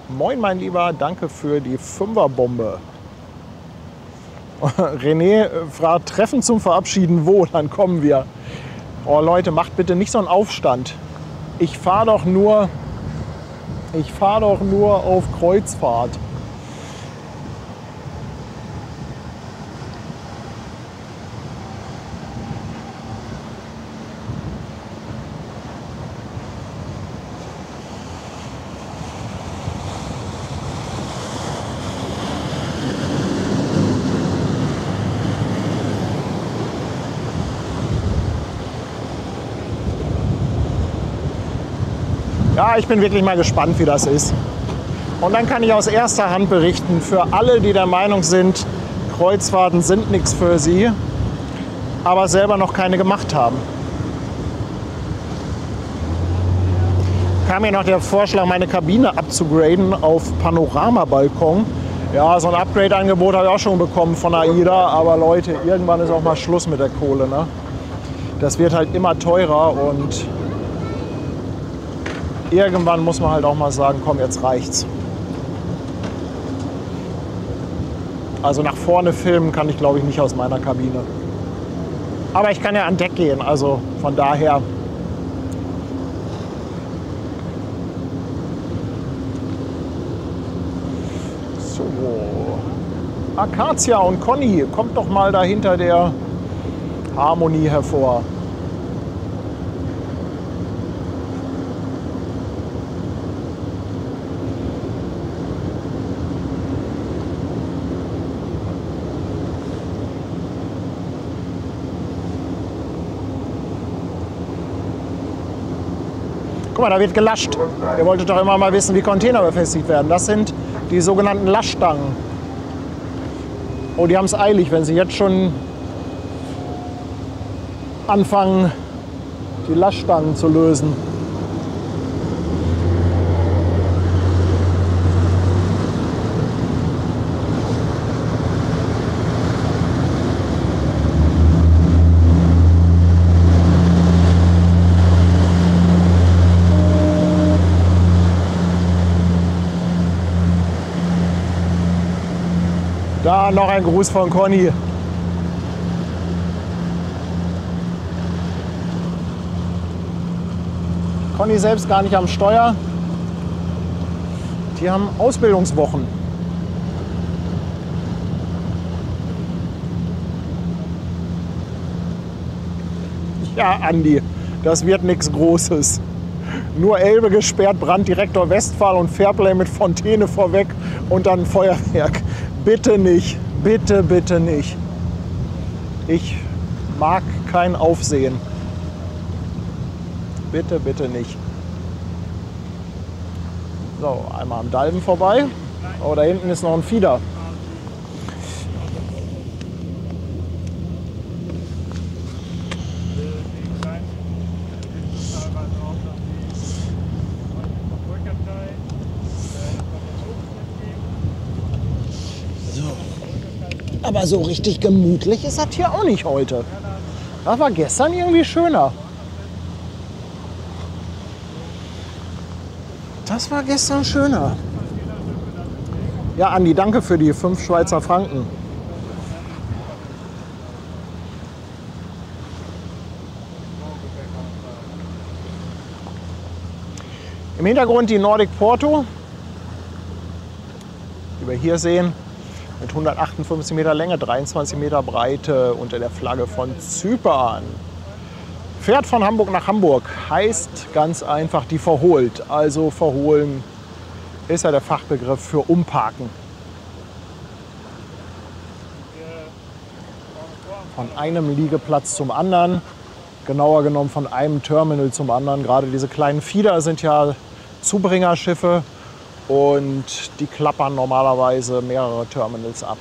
Moin, mein Lieber, danke für die 5er-Bombe. René fragt, Treffen zum Verabschieden, wo? Dann kommen wir. Oh Leute, macht bitte nicht so einen Aufstand. Ich fahre doch nur auf Kreuzfahrt. Ja, ich bin wirklich mal gespannt, wie das ist. Und dann kann ich aus erster Hand berichten, für alle, die der Meinung sind, Kreuzfahrten sind nichts für sie, aber selber noch keine gemacht haben. Kam mir noch der Vorschlag, meine Kabine abzugraden auf Panoramabalkon. Ja, so ein Upgrade-Angebot habe ich auch schon bekommen von AIDA, aber Leute, irgendwann ist auch mal Schluss mit der Kohle. Ne? Das wird halt immer teurer und irgendwann muss man halt auch mal sagen, komm, jetzt reicht's. Also nach vorne filmen kann ich, glaube ich, nicht aus meiner Kabine. Aber ich kann ja an Deck gehen, also von daher. So. Acacia und Conny, kommt doch mal da hinter der Harmonie hervor. Guck mal, da wird gelascht. Ihr wolltet doch immer mal wissen, wie Container befestigt werden. Das sind die sogenannten Laststangen. Oh, die haben es eilig, wenn sie jetzt schon anfangen, die Laststangen zu lösen. Da noch ein Gruß von Conny. Conny selbst gar nicht am Steuer. Die haben Ausbildungswochen. Ja, Andi, das wird nichts Großes. Nur Elbe gesperrt, Branddirektor Westphal und Fairplay mit Fontäne vorweg und dann Feuerwerk. Bitte nicht, bitte, bitte nicht. Ich mag kein Aufsehen. Bitte, bitte nicht. So, einmal am Dalben vorbei. Oh, da hinten ist noch ein Fieder. Aber so richtig gemütlich ist das hier auch nicht heute. Das war gestern irgendwie schöner. Das war gestern schöner. Ja, Andi, danke für die 5 Schweizer Franken. Im Hintergrund die Nordic Porto, die wir hier sehen, mit 158 Meter Länge, 23 Meter Breite unter der Flagge von Zypern. Fährt von Hamburg nach Hamburg, heißt ganz einfach die verholt. Also verholen ist ja der Fachbegriff für umparken. Von einem Liegeplatz zum anderen, genauer genommen von einem Terminal zum anderen. Gerade diese kleinen Fieder sind ja Zubringerschiffe und die klappern normalerweise mehrere Terminals ab.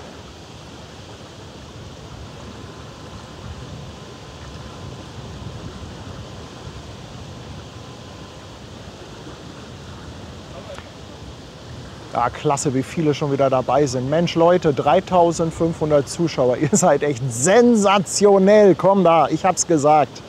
Ja, klasse, wie viele schon wieder dabei sind. Mensch, Leute, 3500 Zuschauer. Ihr seid echt sensationell. Komm da, ich hab's gesagt.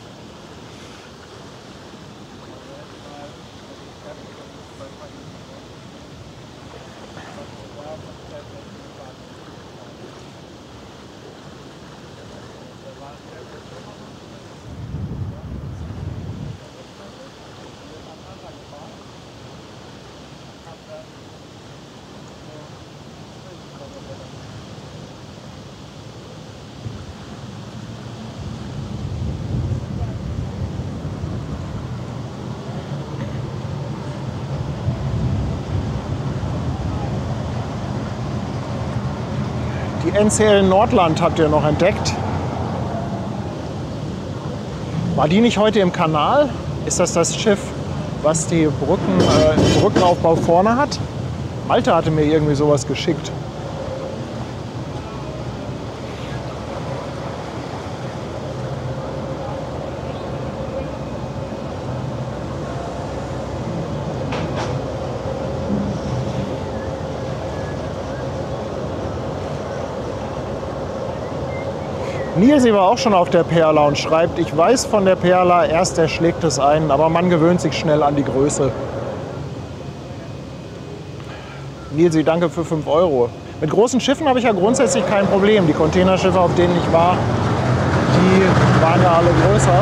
Die NCL Nordland habt ihr noch entdeckt. War die nicht heute im Kanal? Ist das Schiff, was die Brückenaufbau vorne hat? Malte hatte mir irgendwie sowas geschickt. Nils war auch schon auf der Perla und schreibt, ich weiß von der Perla, erst erschlägt es einen, aber man gewöhnt sich schnell an die Größe. Nils, danke für 5 Euro. Mit großen Schiffen habe ich ja grundsätzlich kein Problem. Die Containerschiffe, auf denen ich war, die waren ja alle größer.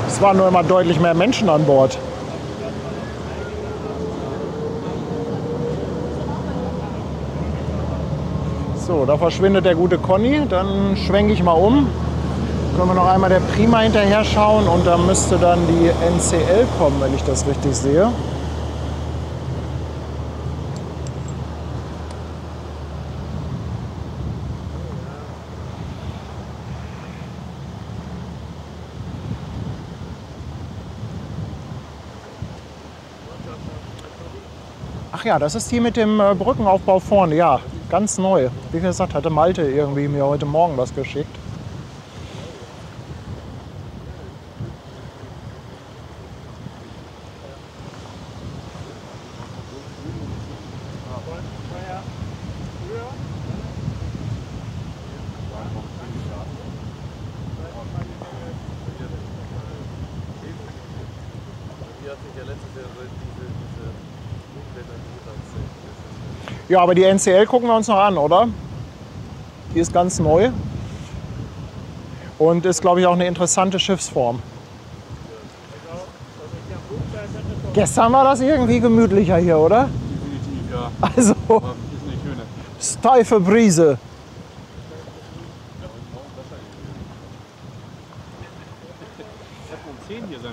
Es waren nur immer deutlich mehr Menschen an Bord. So, da verschwindet der gute Conny. Dann schwenke ich mal um. Können wir noch einmal der Prima hinterher schauen und da müsste dann die NCL kommen, wenn ich das richtig sehe. Ach ja, das ist die mit dem Brückenaufbau vorne, ja, ganz neu. Wie gesagt, hatte Malte irgendwie mir heute Morgen was geschickt. Ja, aber die NCL gucken wir uns noch an, oder? Die ist ganz neu und ist, glaube ich, auch eine interessante Schiffsform. Gestern war das irgendwie gemütlicher hier, oder? Definitiv, ja. Also, Aber ist nicht schöner. steife Brise.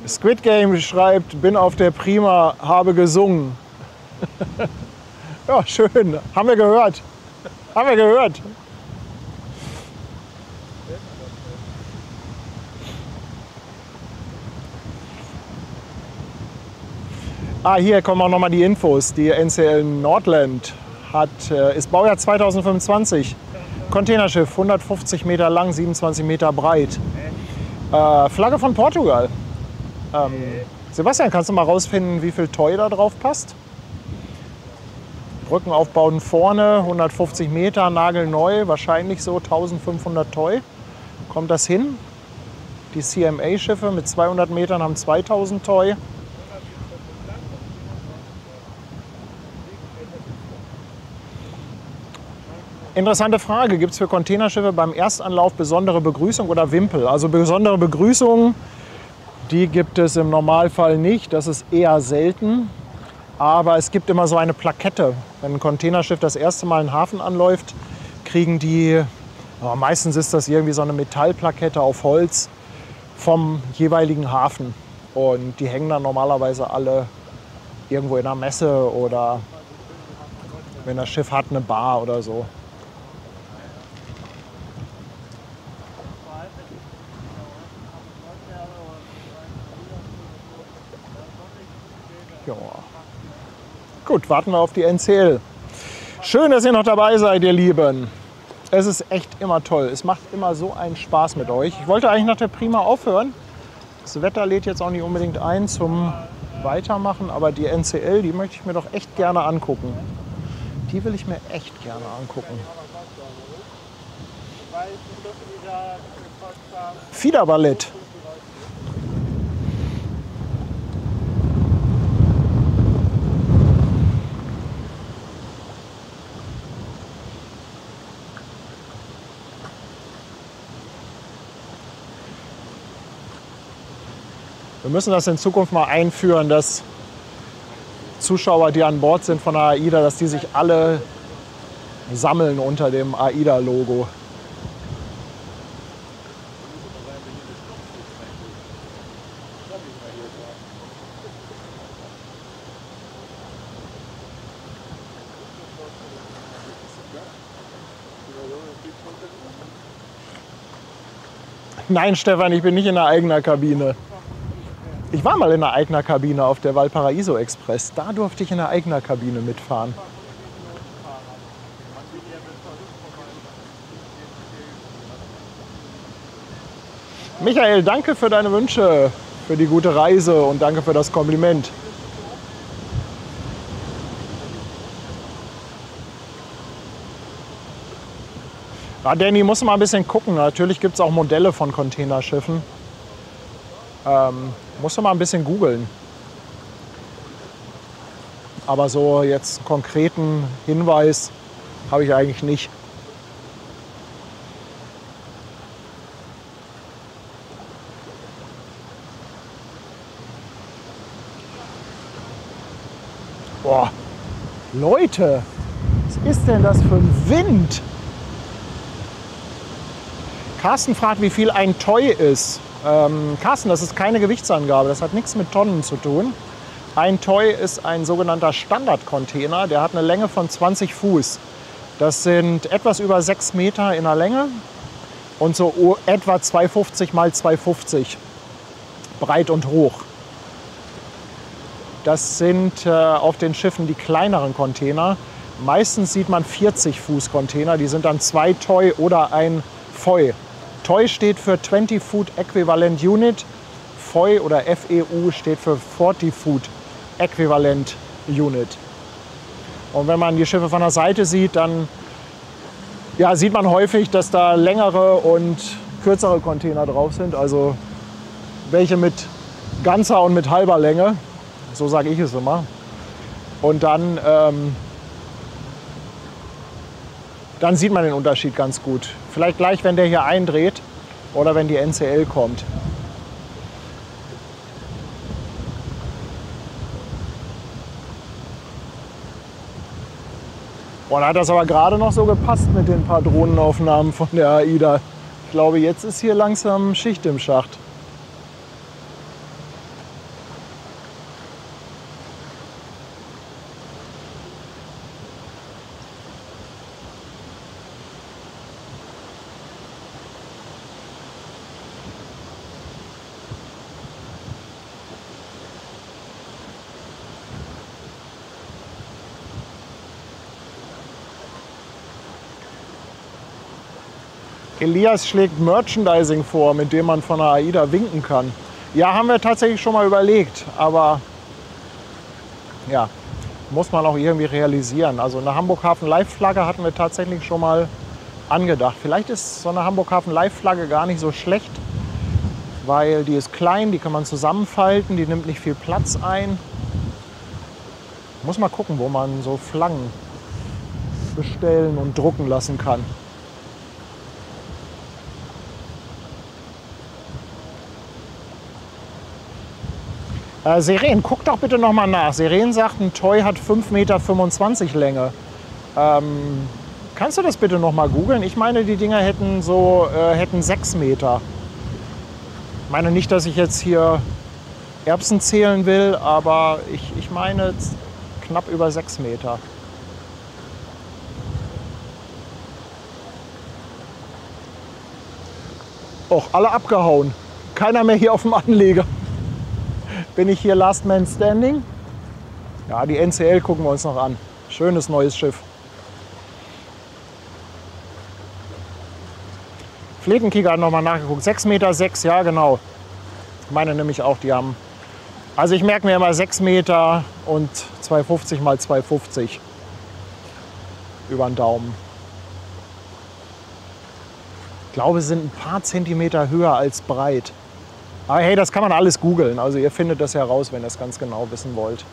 Squid Game schreibt, bin auf der Prima, habe gesungen. Ja, schön. Haben wir gehört. Haben wir gehört. Ah, hier kommen auch noch mal die Infos. Die NCL Nordland ist Baujahr 2025. Containerschiff, 150 Meter lang, 27 Meter breit. Flagge von Portugal. Sebastian, kannst du mal rausfinden, wie viel Toi da drauf passt? Brückenaufbauten vorne, 150 Meter, nagelneu, wahrscheinlich so 1500 Toi. Kommt das hin? Die CMA-Schiffe mit 200 Metern haben 2000 Toi. Interessante Frage, gibt es für Containerschiffe beim Erstanlauf besondere Begrüßung oder Wimpel? Also besondere Begrüßung, die gibt es im Normalfall nicht, das ist eher selten. Aber es gibt immer so eine Plakette. Wenn ein Containerschiff das erste Mal in den Hafen anläuft, kriegen die, meistens ist das irgendwie so eine Metallplakette auf Holz vom jeweiligen Hafen. Und die hängen dann normalerweise alle irgendwo in einer Messe oder wenn das Schiff hat, eine Bar oder so. Ja. Gut, warten wir auf die NCL. Schön, dass ihr noch dabei seid, ihr Lieben. Es ist echt immer toll. Es macht immer so einen Spaß mit euch. Ich wollte eigentlich nach der Prima aufhören. Das Wetter lädt jetzt auch nicht unbedingt ein zum Weitermachen, aber die NCL, die möchte ich mir doch echt gerne angucken. Die will ich mir echt gerne angucken. Fiederballett. Wir müssen das in Zukunft mal einführen, dass Zuschauer, die an Bord sind von der AIDA, dass die sich alle sammeln unter dem AIDA-Logo. Nein, Stefan, ich bin nicht in der eigenen Kabine. Ich war mal in der eigenen Kabine auf der Valparaiso Express. Da durfte ich in der eigenen Kabine mitfahren. Michael, danke für deine Wünsche, für die gute Reise und danke für das Kompliment. Ja, Danny, muss mal ein bisschen gucken. Natürlich gibt es auch Modelle von Containerschiffen. Musst du mal ein bisschen googeln. Aber so jetzt einen konkreten Hinweis habe ich eigentlich nicht. Boah, Leute, was ist denn das für ein Wind? Carsten fragt, wie viel ein Toi ist. Carsten, das ist keine Gewichtsangabe, das hat nichts mit Tonnen zu tun. Ein Toi ist ein sogenannter Standardcontainer, der hat eine Länge von 20 Fuß. Das sind etwas über 6 Meter in der Länge und so etwa 250 mal 250 breit und hoch. Das sind auf den Schiffen die kleineren Container. Meistens sieht man 40 Fuß Container, die sind dann 2 Toi oder ein Foi. Toi steht für 20 Foot Equivalent Unit, Foi oder FEU steht für 40 Foot Equivalent Unit. Und wenn man die Schiffe von der Seite sieht, dann ja, sieht man häufig, dass da längere und kürzere Container drauf sind, also welche mit ganzer und mit halber Länge, so sage ich es immer. Und dann Dann sieht man den Unterschied ganz gut. Vielleicht gleich, wenn der hier eindreht oder wenn die NCL kommt. Boah, da hat das aber gerade noch so gepasst mit den paar Drohnenaufnahmen von der AIDA. Ich glaube, jetzt ist hier langsam Schicht im Schacht. Elias schlägt Merchandising vor, mit dem man von der AIDA winken kann. Ja, haben wir tatsächlich schon mal überlegt, aber ja, muss man auch irgendwie realisieren. Also eine Hamburg-Hafen-Live-Flagge hatten wir tatsächlich schon mal angedacht. Vielleicht ist so eine Hamburg-Hafen-Live-Flagge gar nicht so schlecht, weil die ist klein, die kann man zusammenfalten, die nimmt nicht viel Platz ein. Muss mal gucken, wo man so Flaggen bestellen und drucken lassen kann. Seren, guck doch bitte noch mal nach. Seren sagt, ein Toy hat 5,25 Meter Länge. Kannst du das bitte noch mal googeln? Ich meine, die Dinger hätten 6 Meter. Ich meine nicht, dass ich jetzt hier Erbsen zählen will, aber ich meine knapp über 6 Meter. Och, alle abgehauen. Keiner mehr hier auf dem Anleger. Bin ich hier Last Man Standing? Ja, die NCL gucken wir uns noch an. Schönes neues Schiff. Fletenkicker hat nochmal nachgeguckt. 6,6 Meter, ja genau. Ich meine nämlich auch, die haben... Also ich merke mir immer 6 Meter und 2,50 mal 2,50 über den Daumen. Ich glaube, sie sind ein paar Zentimeter höher als breit. Aber hey, das kann man alles googeln. Also ihr findet das heraus, wenn ihr es ganz genau wissen wollt.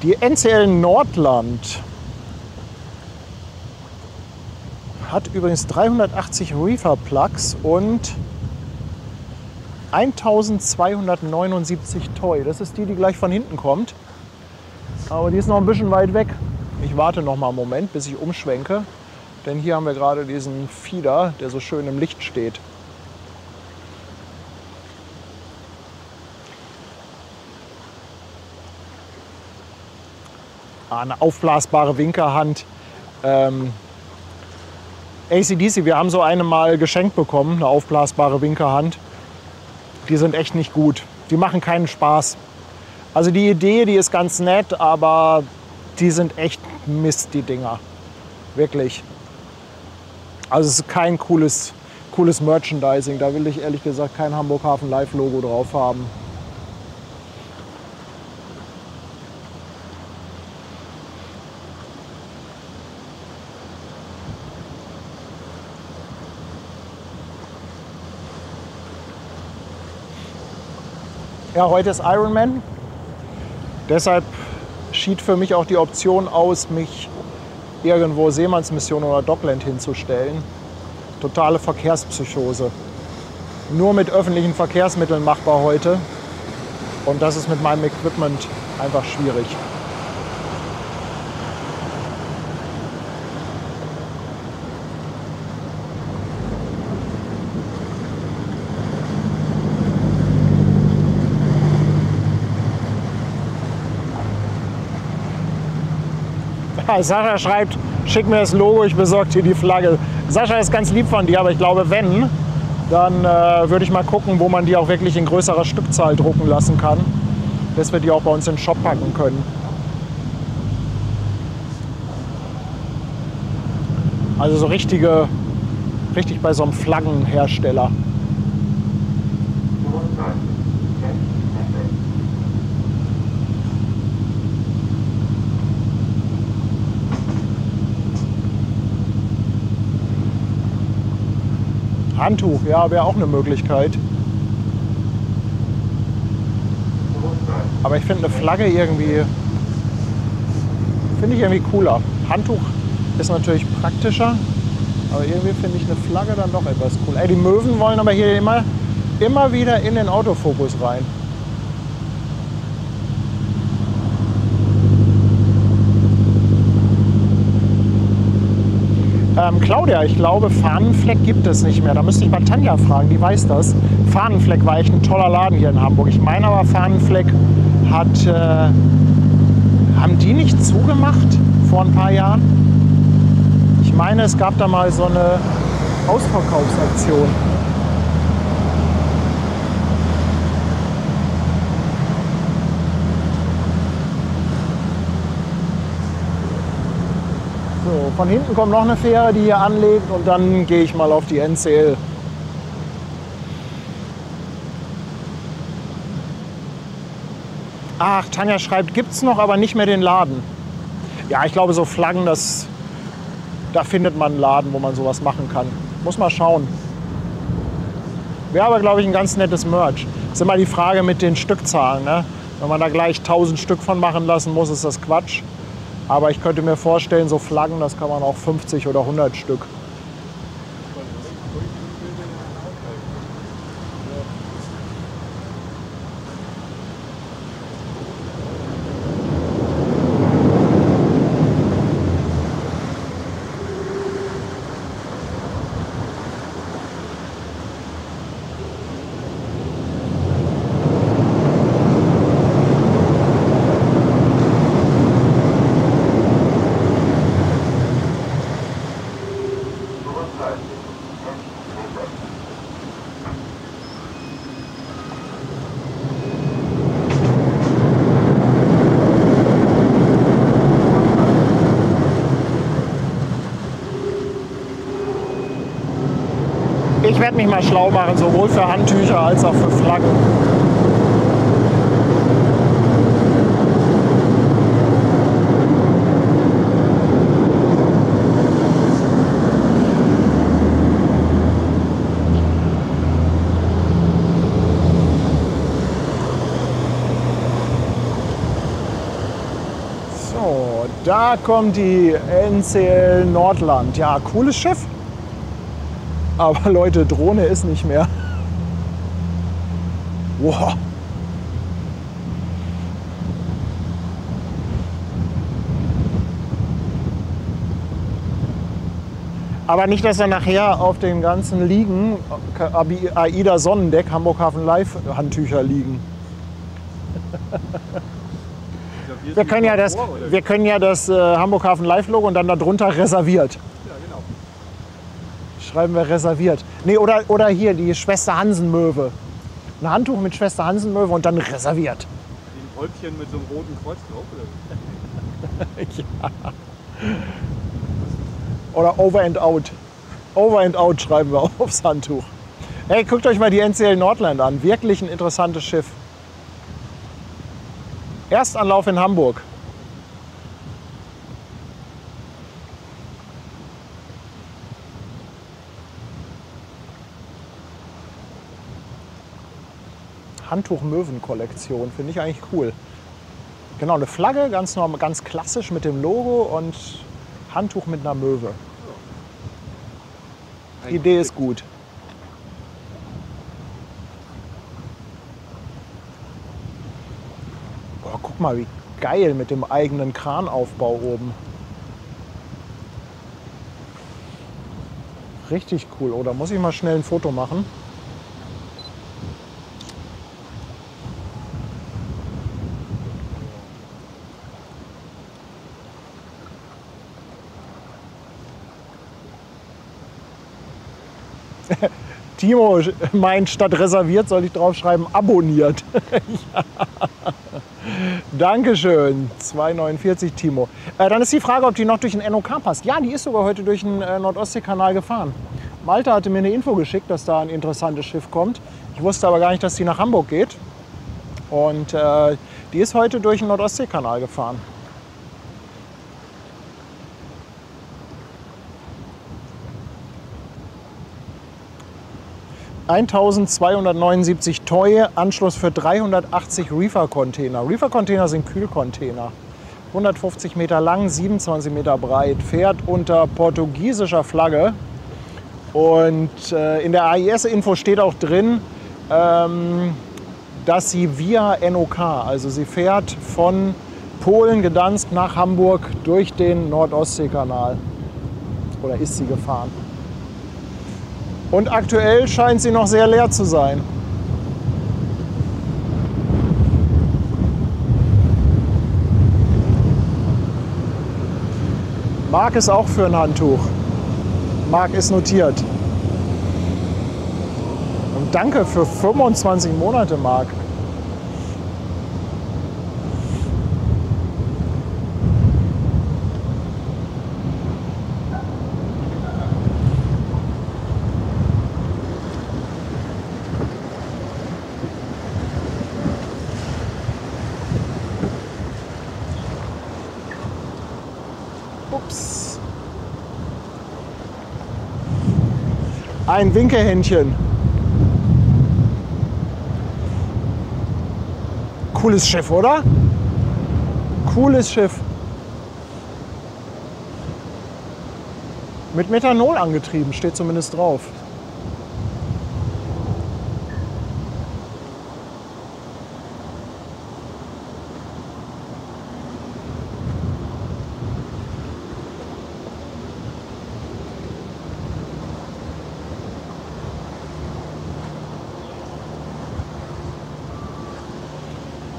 Die NCL Nordland hat übrigens 380 Reefer-Plugs und 1279 Toy. Das ist die, die gleich von hinten kommt. Aber die ist noch ein bisschen weit weg. Ich warte noch mal einen Moment, bis ich umschwenke. Denn hier haben wir gerade diesen Feeder, der so schön im Licht steht. Eine aufblasbare Winkerhand. ACDC, wir haben so eine mal geschenkt bekommen, eine aufblasbare Winkerhand. Die sind echt nicht gut. Die machen keinen Spaß. Also die Idee, die ist ganz nett, aber die sind echt Mist, die Dinger. Wirklich. Also es ist kein cooles Merchandising. Da will ich ehrlich gesagt kein Hamburg Hafen Live Logo drauf haben. Ja, heute ist Ironman. Deshalb schied für mich auch die Option aus, mich irgendwo Seemannsmission oder Dockland hinzustellen. Totale Verkehrspsychose. Nur mit öffentlichen Verkehrsmitteln machbar heute. Und das ist mit meinem Equipment einfach schwierig. Sascha schreibt, schick mir das Logo, ich besorge dir die Flagge. Sascha ist ganz lieb von dir, aber ich glaube, wenn, dann würde ich mal gucken, wo man die auch wirklich in größerer Stückzahl drucken lassen kann, dass wir die auch bei uns in den Shop packen können. Also so richtig bei so einem Flaggenhersteller. Handtuch, ja, wäre auch eine Möglichkeit. Aber ich finde eine Flagge irgendwie, finde ich irgendwie cooler. Handtuch ist natürlich praktischer, aber irgendwie finde ich eine Flagge dann doch etwas cooler. Ey, die Möwen wollen aber hier immer wieder in den Autofokus rein. Claudia, ich glaube, Fahnenfleck gibt es nicht mehr. Da müsste ich mal Tanja fragen, die weiß das. Fahnenfleck war echt ein toller Laden hier in Hamburg. Ich meine aber, Fahnenfleck hat, haben die nicht zugemacht vor ein paar Jahren? Ich meine, es gab da mal so eine Ausverkaufsaktion. So, von hinten kommt noch eine Fähre, die hier anlegt und dann gehe ich mal auf die NCL. Ach, Tanja schreibt, gibt's noch, aber nicht mehr den Laden. Ja, ich glaube, so Flaggen, da findet man einen Laden, wo man sowas machen kann. Muss mal schauen. Wäre aber, glaube ich, ein ganz nettes Merch. Ist immer die Frage mit den Stückzahlen, ne? Wenn man da gleich 1000 Stück von machen lassen muss, ist das Quatsch. Aber ich könnte mir vorstellen, so Flaggen, das kann man auch 50 oder 100 Stück. Ich werde mich mal schlau machen, sowohl für Handtücher als auch für Flaggen. So, da kommt die NCL Nordland. Ja, cooles Schiff. Aber Leute, Drohne ist nicht mehr. Wow. Aber nicht, dass er nachher auf den ganzen Liegen, AIDA Sonnendeck, Hamburg Hafen Live Handtücher liegen. Wir können ja das Hamburg Hafen Live Logo und dann darunter reserviert. Schreiben wir reserviert. Nee, oder hier die Schwester Hansen-Möwe. Ein Handtuch mit Schwester Hansen-Möwe und dann reserviert. Ein Häubchen mit so einem roten Kreuz drauf, oder? Ja. Oder Over and Out. Over and Out schreiben wir aufs Handtuch. Hey, guckt euch mal die NCL Nordland an. Wirklich ein interessantes Schiff. Erstanlauf in Hamburg. Handtuch-Möwen-Kollektion, finde ich eigentlich cool. Genau, eine Flagge, ganz normal, ganz klassisch mit dem Logo und Handtuch mit einer Möwe. Die Idee ist gut. Boah, guck mal, wie geil mit dem eigenen Kranaufbau oben. Richtig cool. Oder muss ich mal schnell ein Foto machen? Timo meint, statt reserviert soll ich draufschreiben, abonniert. Ja. Dankeschön, 2,49 Timo. Dann ist die Frage, ob die noch durch den NOK passt. Ja, die ist sogar heute durch den Nordostseekanal gefahren. Malte hatte mir eine Info geschickt, dass da ein interessantes Schiff kommt. Ich wusste aber gar nicht, dass die nach Hamburg geht. Und die ist heute durch den Nordostseekanal gefahren. 1279 Toy, Anschluss für 380 Reefer-Container. Reefer-Container sind Kühlcontainer. 150 Meter lang, 27 Meter breit, fährt unter portugiesischer Flagge. Und in der AIS-Info steht auch drin, dass sie via NOK, also sie fährt von Polen, Gdansk nach Hamburg durch den Nord-Ostsee-Kanal. Oder ist sie gefahren. Und aktuell scheint sie noch sehr leer zu sein. Mark ist auch für ein Handtuch. Mark ist notiert. Und danke für 25 Monate, Mark. Ups. Ein Winkehändchen. Cooles Schiff, oder? Cooles Schiff. Mit Methanol angetrieben, steht zumindest drauf.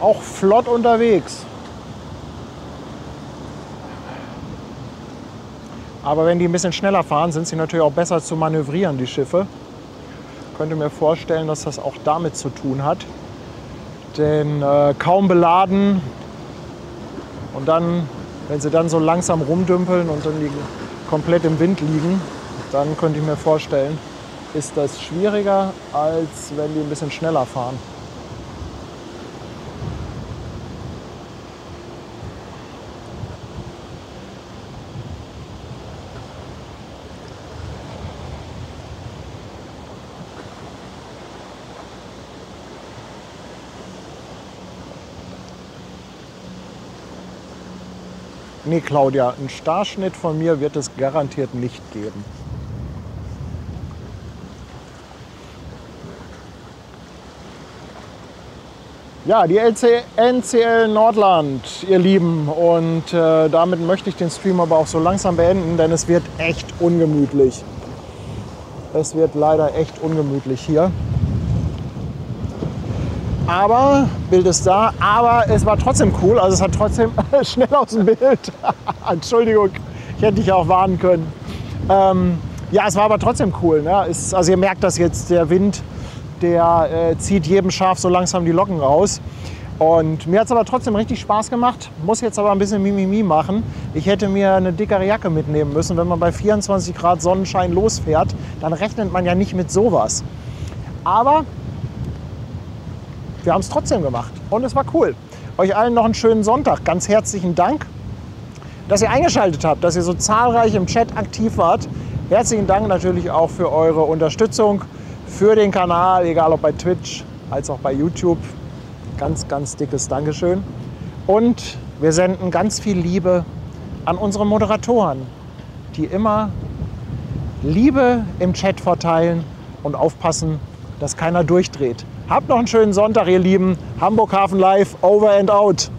Auch flott unterwegs. Aber wenn die ein bisschen schneller fahren, sind sie natürlich auch besser zu manövrieren, die Schiffe. Ich könnte mir vorstellen, dass das auch damit zu tun hat. Denn kaum beladen und dann, wenn sie dann so langsam rumdümpeln und dann komplett im Wind liegen, dann könnte ich mir vorstellen, ist das schwieriger, als wenn die ein bisschen schneller fahren. Nee, Claudia, einen Starschnitt von mir wird es garantiert nicht geben. Ja, die NCL Nordland, ihr Lieben. Und damit möchte ich den Stream aber auch so langsam beenden, denn es wird echt ungemütlich. Es wird leider echt ungemütlich hier. Aber, Bild ist da, aber es war trotzdem cool, also es hat trotzdem schnell aus dem Bild. Entschuldigung, ich hätte dich auch warnen können. Ja, es war aber trotzdem cool. Ne? Also ihr merkt das jetzt, der Wind, der zieht jedem Schaf so langsam die Locken raus. Und mir hat es aber trotzdem richtig Spaß gemacht, muss jetzt aber ein bisschen Mimimi machen. Ich hätte mir eine dickere Jacke mitnehmen müssen. Wenn man bei 24 Grad Sonnenschein losfährt, dann rechnet man ja nicht mit sowas. Aber wir haben es trotzdem gemacht und es war cool. Euch allen noch einen schönen Sonntag. Ganz herzlichen Dank, dass ihr eingeschaltet habt, dass ihr so zahlreich im Chat aktiv wart. Herzlichen Dank natürlich auch für eure Unterstützung, für den Kanal, egal ob bei Twitch als auch bei YouTube. Ganz, ganz dickes Dankeschön. Und wir senden ganz viel Liebe an unsere Moderatoren, die immer Liebe im Chat verteilen und aufpassen, dass keiner durchdreht. Habt noch einen schönen Sonntag, ihr Lieben. Hamburg Hafen Live, over and out.